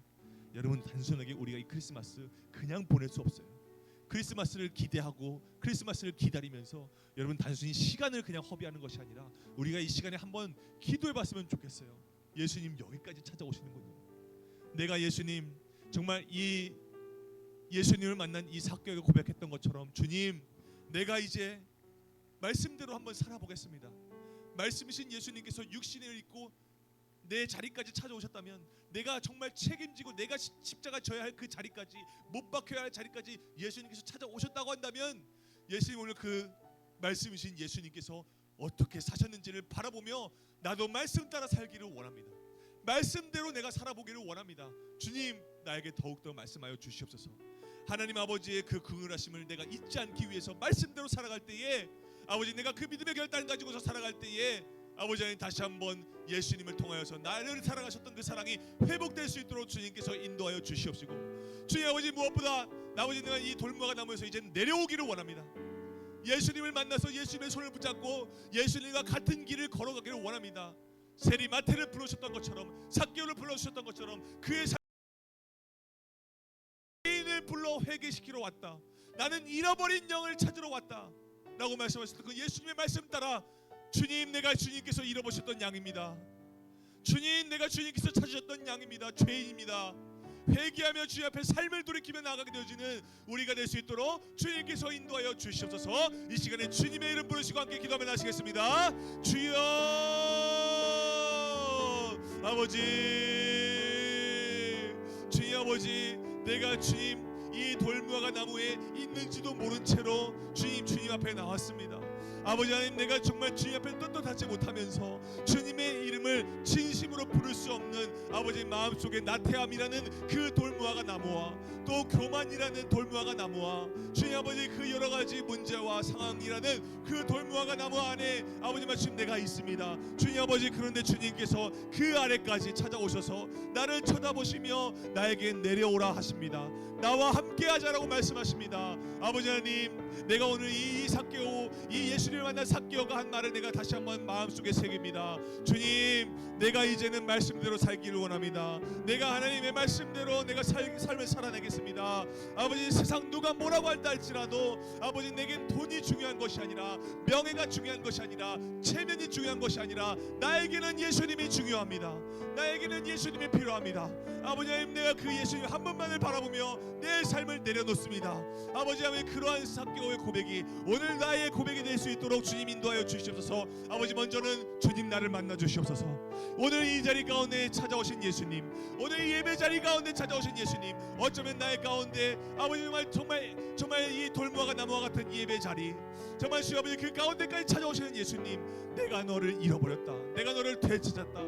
여러분 단순하게 우리가 이 크리스마스 그냥 보낼 수 없어요. 크리스마스를 기대하고 크리스마스를 기다리면서 여러분 단순히 시간을 그냥 허비하는 것이 아니라 우리가 이 시간에 한번 기도해 봤으면 좋겠어요. 예수님 여기까지 찾아오시는군요. 내가 예수님 정말 이 예수님을 만난 이 삭개오가 고백했던 것처럼 주님 내가 이제 말씀대로 한번 살아보겠습니다. 말씀이신 예수님께서 육신을 입고 내 자리까지 찾아오셨다면 내가 정말 책임지고 내가 십자가 져야 할 그 자리까지, 못 박혀야 할 자리까지 예수님께서 찾아오셨다고 한다면 예수님 오늘 그 말씀이신 예수님께서 어떻게 사셨는지를 바라보며 나도 말씀 따라 살기를 원합니다. 말씀대로 내가 살아보기를 원합니다. 주님 나에게 더욱더 말씀하여 주시옵소서. 하나님 아버지의 그 긍휼하심을 내가 잊지 않기 위해서 말씀대로 살아갈 때에 아버지 내가 그 믿음의 결단을 가지고서 살아갈 때에 아버지 하나님 다시 한번 예수님을 통하여서 나를 사랑하셨던 그 사랑이 회복될 수 있도록 주님께서 인도하여 주시옵시고 주님 아버지 무엇보다 아버지 내가 이 돌무화과 나무에서 이제 내려오기를 원합니다. 예수님을 만나서 예수님의 손을 붙잡고 예수님과 같은 길을 걸어가기를 원합니다. 세리마태를 부르셨던 것처럼 삭개오를 불러주셨던 것처럼 그의 죄인을 불러 회개시키러 왔다. 나는 잃어버린 영을 찾으러 왔다 라고 말씀하셨던 그 예수님의 말씀 따라 주님 내가 주님께서 잃어버리셨던 양입니다. 주님 내가 주님께서 찾으셨던 양입니다. 죄인입니다. 회개하며 주님 앞에 삶을 돌이키며 나아가게 되어지는 우리가 될 수 있도록 주님께서 인도하여 주시옵소서. 이 시간에 주님의 이름 부르시고 함께 기도하며 나시겠습니다. 주여 아버지, 주님 아버지 내가 주님 이 돌무화과 나무에 있는지도 모른 채로 주님 앞에 나왔습니다. 아버지 하나님 내가 정말 주님 앞에 떳떳하지 못하면서 주님의 이름을 진심으로 부를 수 없는 아버지 마음속에 나태함이라는 그 돌무화과 나무와 또 교만이라는 돌무화과 나무와 주님 아버지 그 여러 가지 문제와 상황이라는 그 돌무화과 나무 안에 아버지 말씀 내가 있습니다. 주님 아버지 그런데 주님께서 그 아래까지 찾아오셔서 나를 쳐다보시며 나에게 내려오라 하십니다. 나와 함께하자라고 말씀하십니다. 아버지 하나님 내가 오늘 이 삭개오 이 예수님을 만난 삭개오가 한 말을 내가 다시 한번 마음속에 새깁니다. 주님 내가 이제는 말씀대로 살기를 원합니다. 내가 하나님의 말씀대로 내가 삶을 살아내겠습니다. 아버지 세상 누가 뭐라고 할다 할지라도 아버지 내겐 돈이 중요한 것이 아니라 명예가 중요한 것이 아니라 체면이 중요한 것이 아니라 나에게는 예수님이 중요합니다. 나에게는 예수님이 필요합니다. 아버지 하나님 내가 그 예수님 한 분만을 바라보며 내 삶을 내려놓습니다. 아버지 하나님 그러한 삭개오의 고백이 오늘 나의 고백이 될 수 있도록 주님 인도하여 주시옵소서. 아버지 먼저는 주님 나를 만나 주시옵소서. 오늘 이 자리 가운데 찾아오신 예수님, 오늘 이 예배 자리 가운데 찾아오신 예수님, 어쩌면 나의 가운데 아버지 정말 이 돌무화과 나무와 같은 이 예배 자리 정말 주 아버지 그 가운데까지 찾아오시는 예수님, 내가 너를 잃어버렸다, 내가 너를 되찾았다,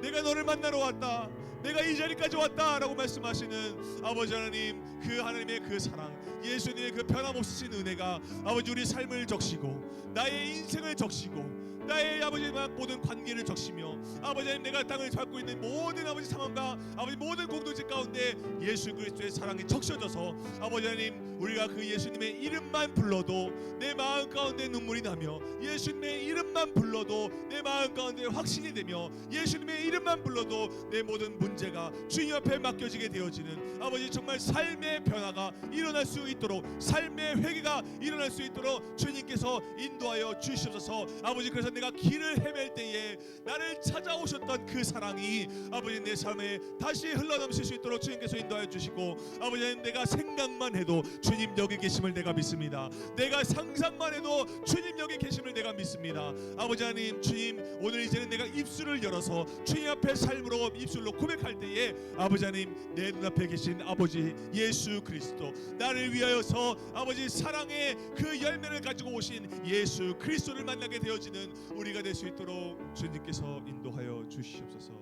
내가 너를 만나러 왔다, 내가 이 자리까지 왔다라고 말씀하시는 아버지 하나님 그 하나님의 그 사랑 예수님의 그 변함없으신 은혜가 아버지 우리 삶을 적시고 나의 인생을 적시고 나의 아버지 모든 관계를 적시며 아버지 하나님 내가 땅을 밟고 있는 모든 아버지 상황과 아버지 모든 공동체 가운데 예수 그리스도의 사랑이 적셔져서 아버지 하나님 우리가 그 예수님의 이름만 불러도 내 마음 가운데 눈물이 나며 예수님의 이름만 불러도 내 마음 가운데 확신이 되며 예수님의 이름만 불러도 내 모든 문제가 주님 앞에 맡겨지게 되어지는 아버지 정말 삶의 변화가 일어날 수 있도록 삶의 회개가 일어날 수 있도록 주님께서 인도하여 주시옵소서. 아버지 그래서 내가 길을 헤맬 때에 나를 찾아오셨던 그 사랑이 아버지 내 삶에 다시 흘러넘칠 수 있도록 주님께서 인도하여 주시고 아버지 하나님 내가 생각만 해도 주님 여기 계심을 내가 믿습니다. 내가 상상만 해도 주님 여기 계심을 내가 믿습니다. 아버지 하나님 주님 오늘 이제는 내가 입술을 열어서 주님 앞에 삶으로 입술로 고백할 때에 아버지 하나님 내 눈앞에 계신 아버지 예수 그리스도 나를 위하여서 아버지 사랑의 그 열매를 가지고 오신 예수 그리스도를 만나게 되어지는 우리가 될 수 있도록 주님께서 인도하여 주시옵소서.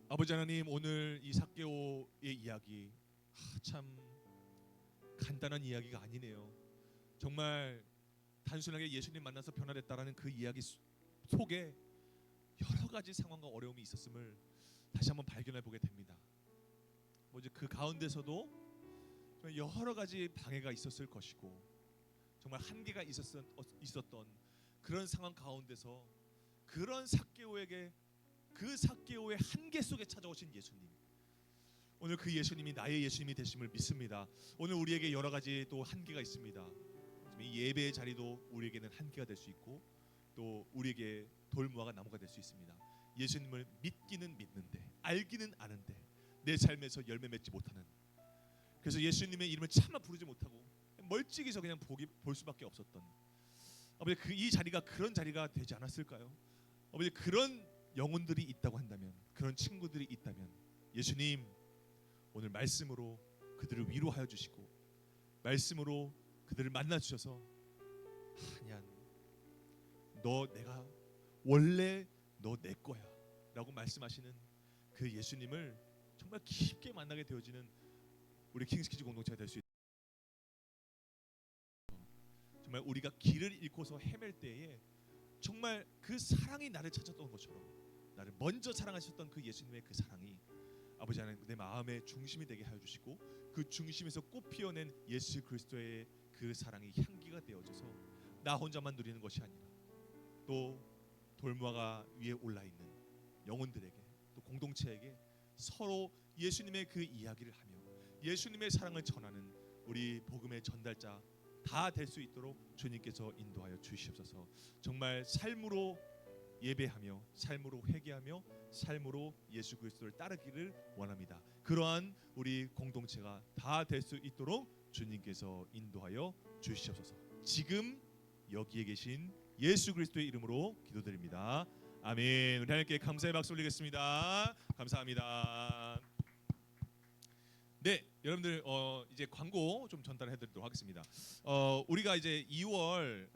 아버지 하나님 오늘 이 삭개오의 이야기 참 간단한 이야기가 아니네요. 정말 단순하게 예수님 만나서 변화됐다라는 그 이야기 속에 여러 가지 상황과 어려움이 있었음을 다시 한번 발견해 보게 됩니다. 먼저 그 가운데서도 여러 가지 방해가 있었을 것이고 정말 한계가 있었던 그런 상황 가운데서 그런 삭개오에게 그 삭개오의 한계 속에 찾아오신 예수님, 오늘 그 예수님이 나의 예수님이 되심을 믿습니다. 오늘 우리에게 여러 가지 또 한계가 있습니다. 이 예배의 자리도 우리에게는 한계가 될 수 있고 또 우리에게 돌무화가 나무가 될 수 있습니다. 예수님을 믿기는 믿는데 알기는 아는데 내 삶에서 열매 맺지 못하는, 그래서 예수님의 이름을 차마 부르지 못하고 멀찍이서 그냥 볼 수밖에 없었던 아버지, 이 자리가 그런 자리가 되지 않았을까요? 아버지, 그런 영혼들이 있다고 한다면, 그런 친구들이 있다면 예수님 오늘 말씀으로 그들을 위로하여 주시고 말씀으로 그들을 만나 주셔서 한얀 내가 원래 너 내 거야 라고 말씀하시는 그 예수님을 정말 깊게 만나게 되어지는 우리 킹스키즈 공동체가 될 수 있습니다. 정말 우리가 길을 잃고서 헤맬 때에 정말 그 사랑이 나를 찾았던 것처럼 나를 먼저 사랑하셨던 그 예수님의 그 사랑이 아버지 하나님 내 마음의 중심이 되게 하여 주시고 그 중심에서 꽃 피어낸 예수 그리스도의 그 사랑이 향기가 되어져서 나 혼자만 누리는 것이 아니라 또 돌무화가 위에 올라 있는 영혼들에게 또 공동체에게 서로 예수님의 그 이야기를 하며 예수님의 사랑을 전하는 우리 복음의 전달자 다 될 수 있도록 주님께서 인도하여 주시옵소서. 정말 삶으로 예배하며 삶으로 회개하며 삶으로 예수 그리스도를 따르기를 원합니다. 그러한 우리 공동체가 다 될 수 있도록 주님께서 인도하여 주시옵소서. 지금 여기에 계신 예수 그리스도의 이름으로 기도드립니다. 아멘. 우리 하나님께 감사의 박수 올리겠습니다. 감사합니다. 네, 여러분들 이제 광고 좀 전달해드리도록 하겠습니다. 우리가 이제 2월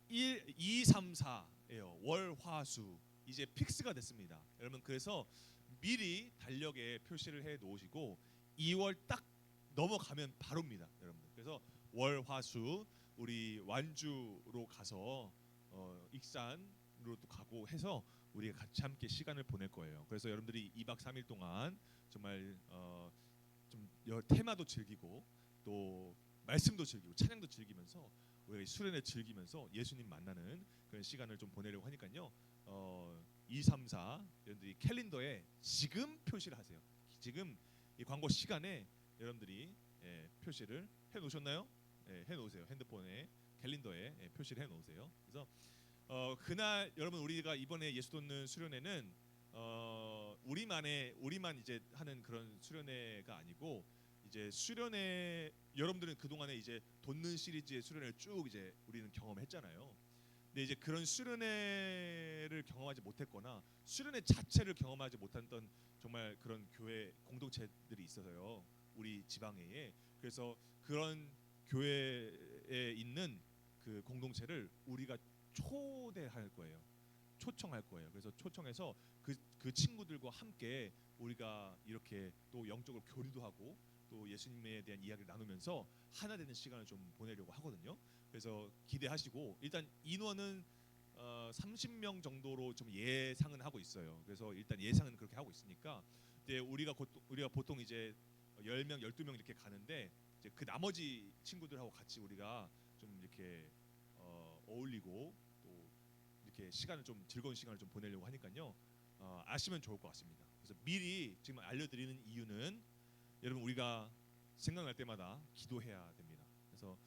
1, 2, 3, 4예요. 월, 화, 수 이제 픽스가 됐습니다. 여러분 그래서 미리 달력에 표시를 해 놓으시고 2월 딱 넘어가면 바로입니다, 여러분들. 그래서 월, 화, 수 우리 완주로 가서 익산으로 또 가고 해서 우리가 같이 함께 시간을 보낼 거예요. 그래서 여러분들이 2박 3일 동안 정말 좀 테마도 즐기고 또 말씀도 즐기고 찬양도 즐기면서 우리가 수련회 즐기면서 예수님 만나는 그런 시간을 좀 보내려고 하니까요. 2, 3, 4 여러분들이 캘린더에 지금 표시를 하세요. 지금 이 광고 시간에 여러분들이 표시를 해 놓으셨나요? 해 놓으세요. 핸드폰에 캘린더에 표시를 해 놓으세요. 그래서 그날 여러분 우리가 이번에 예수 돕는 수련회는 우리만 이제 하는 그런 수련회가 아니고 이제 수련회 여러분들은 그 동안에 이제 돕는 시리즈의 수련회를 쭉 이제 우리는 경험했잖아요. 근데 이제 그런 수련회를 경험하지 못했거나 수련회 자체를 경험하지 못했던 정말 그런 교회 공동체들이 있어서요. 우리 지방에. 그래서 그런 교회에 있는 그 공동체를 우리가 초대할 거예요. 초청할 거예요. 그래서 초청해서 그 친구들과 함께 우리가 이렇게 또 영적으로 교류도 하고 또 예수님에 대한 이야기를 나누면서 하나 되는 시간을 좀 보내려고 하거든요. 그래서 기대하시고 일단 인원은 30명 정도로 좀 예상은 하고 있어요. 그래서 일단 예상은 그렇게 하고 있으니까 이제 우리가 보통 이제 10명, 12명 이렇게 가는데 이제 그 나머지 친구들하고 같이 우리가 좀 이렇게 어울리고 또 이렇게 시간을 좀 즐거운 시간을 좀 보내려고 하니까요. 아시면 좋을 것 같습니다. 그래서 미리 지금 알려드리는 이유는 여러분 우리가 생각날 때마다 기도해야 됩니다. 그래서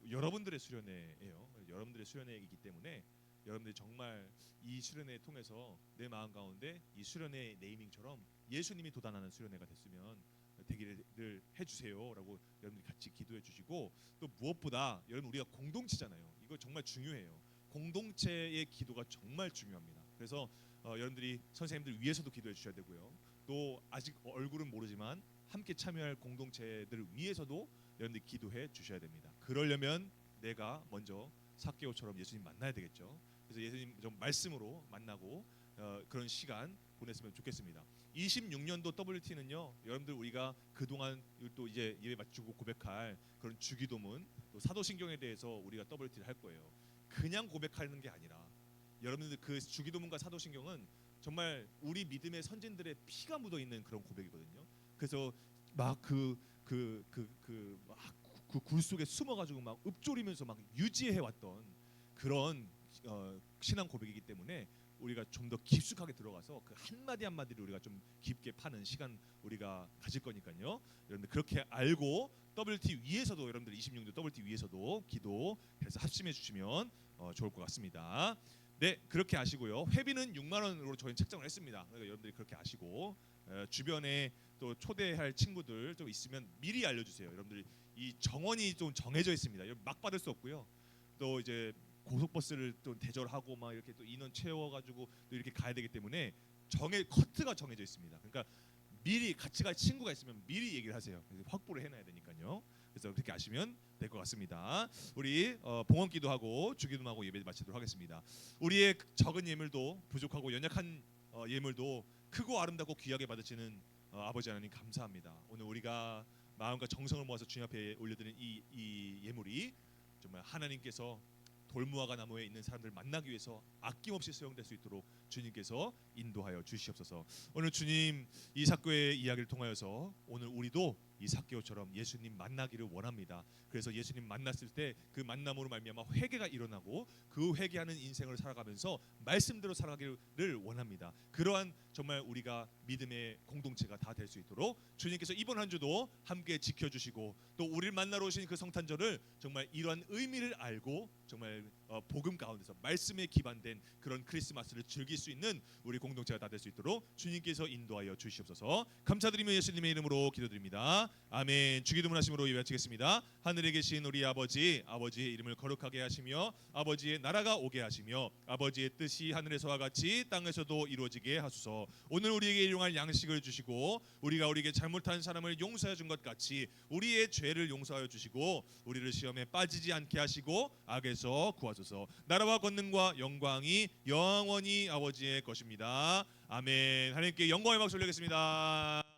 여러분들의 수련회예요. 여러분들의 수련회이기 때문에 여러분들이 정말 이 수련회 통해서 내 마음 가운데 이 수련회 네이밍처럼 예수님이 도단하는 수련회가 됐으면 되기를 해주세요라고 여러분들이 같이 기도해 주시고 또 무엇보다 여러분 우리가 공동체잖아요. 이거 정말 중요해요. 공동체의 기도가 정말 중요합니다. 그래서 여러분들이 선생님들 위해서도 기도해 주셔야 되고요. 또 아직 얼굴은 모르지만 함께 참여할 공동체들을 위해서도 여러분들이 기도해 주셔야 됩니다. 그러려면 내가 먼저 삭개오처럼 예수님 만나야 되겠죠. 그래서 예수님 좀 말씀으로 만나고 그런 시간 보냈으면 좋겠습니다. 26년도 WT는요, 여러분들 우리가 그동안 또 이제 예배 마치고 고백할 그런 주기도문, 또 사도신경에 대해서 우리가 WT를 할 거예요. 그냥 고백하는 게 아니라 여러분들 그 주기도문과 사도신경은 정말 우리 믿음의 선진들의 피가 묻어 있는 그런 고백이거든요. 그래서 막 그 굴 속에 숨어가지고 막 읊조리면서 막 유지해 왔던 그런 신앙 고백이기 때문에 우리가 좀 더 깊숙하게 들어가서 그 한마디 한마디를 우리가 좀 깊게 파는 시간 우리가 가질 거니까요. 여러분들 그렇게 알고 WT 위에서도 여러분들 26년 WT 위에서도 기도해서 합심해 주시면 좋을 것 같습니다. 네, 그렇게 아시고요. 회비는 6만 원으로 저희는 책정을 했습니다. 그러니까 여러분들이 그렇게 아시고 주변에 또 초대할 친구들 좀 있으면 미리 알려주세요. 여러분들이 이 정원이 좀 정해져 있습니다. 막 받을 수 없고요. 또 이제 고속버스를 또 대절하고 막 이렇게 또 인원 채워가지고 또 이렇게 가야 되기 때문에 커트가 정해져 있습니다. 그러니까 미리 같이 갈 친구가 있으면 미리 얘기를 하세요. 확보를 해놔야 되니까요. 그래서 그렇게 아시면 될 것 같습니다. 우리 봉헌기도 하고 주기도하고 예배 마치도록 하겠습니다. 우리의 적은 예물도 부족하고 연약한 예물도 크고 아름답고 귀하게 받으시는 아버지 하나님 감사합니다. 오늘 우리가 마음과 정성을 모아서 주님 앞에 올려드리는 이 예물이 정말 하나님께서 돌무화과 나무에 있는 사람들 만나기 위해서 아낌없이 사용될 수 있도록 주님께서 인도하여 주시옵소서. 오늘 주님 이 삭개오의 이야기를 통하여서 오늘 우리도 이 삭개오처럼 예수님 만나기를 원합니다. 그래서 예수님 만났을 때 그 만남으로 말미암아 회개가 일어나고 그 회개하는 인생을 살아가면서 말씀대로 살아가기를 원합니다. 그러한 정말 우리가 믿음의 공동체가 다 될 수 있도록 주님께서 이번 한 주도 함께 지켜주시고 또 우리를 만나러 오신 그 성탄절을 정말 이러한 의미를 알고 정말 복음 가운데서 말씀에 기반된 그런 크리스마스를 즐길 수 있는 우리 공동체가 다 될 수 있도록 주님께서 인도하여 주시옵소서. 감사드리며 예수님의 이름으로 기도드립니다. 아멘. 주기도문 하심으로 예배드리겠습니다. 하늘에 계신 우리 아버지의 이름을 거룩하게 하시며 아버지의 나라가 오게 하시며 아버지의 뜻이 하늘에서와 같이 땅에서도 이루어지게 하소서. 오늘 우리에게 일용할 양식을 주시고 우리에게 잘못한 사람을 용서해 준 것 같이 우리의 죄를 용서하여 주시고 우리를 시험에 빠지지 않게 하시고 악에서 구하소서. 나라와 권능과 영광이 영원히 아버지의 것입니다. 아멘. 하나님께 영광의 박수 올리겠습니다.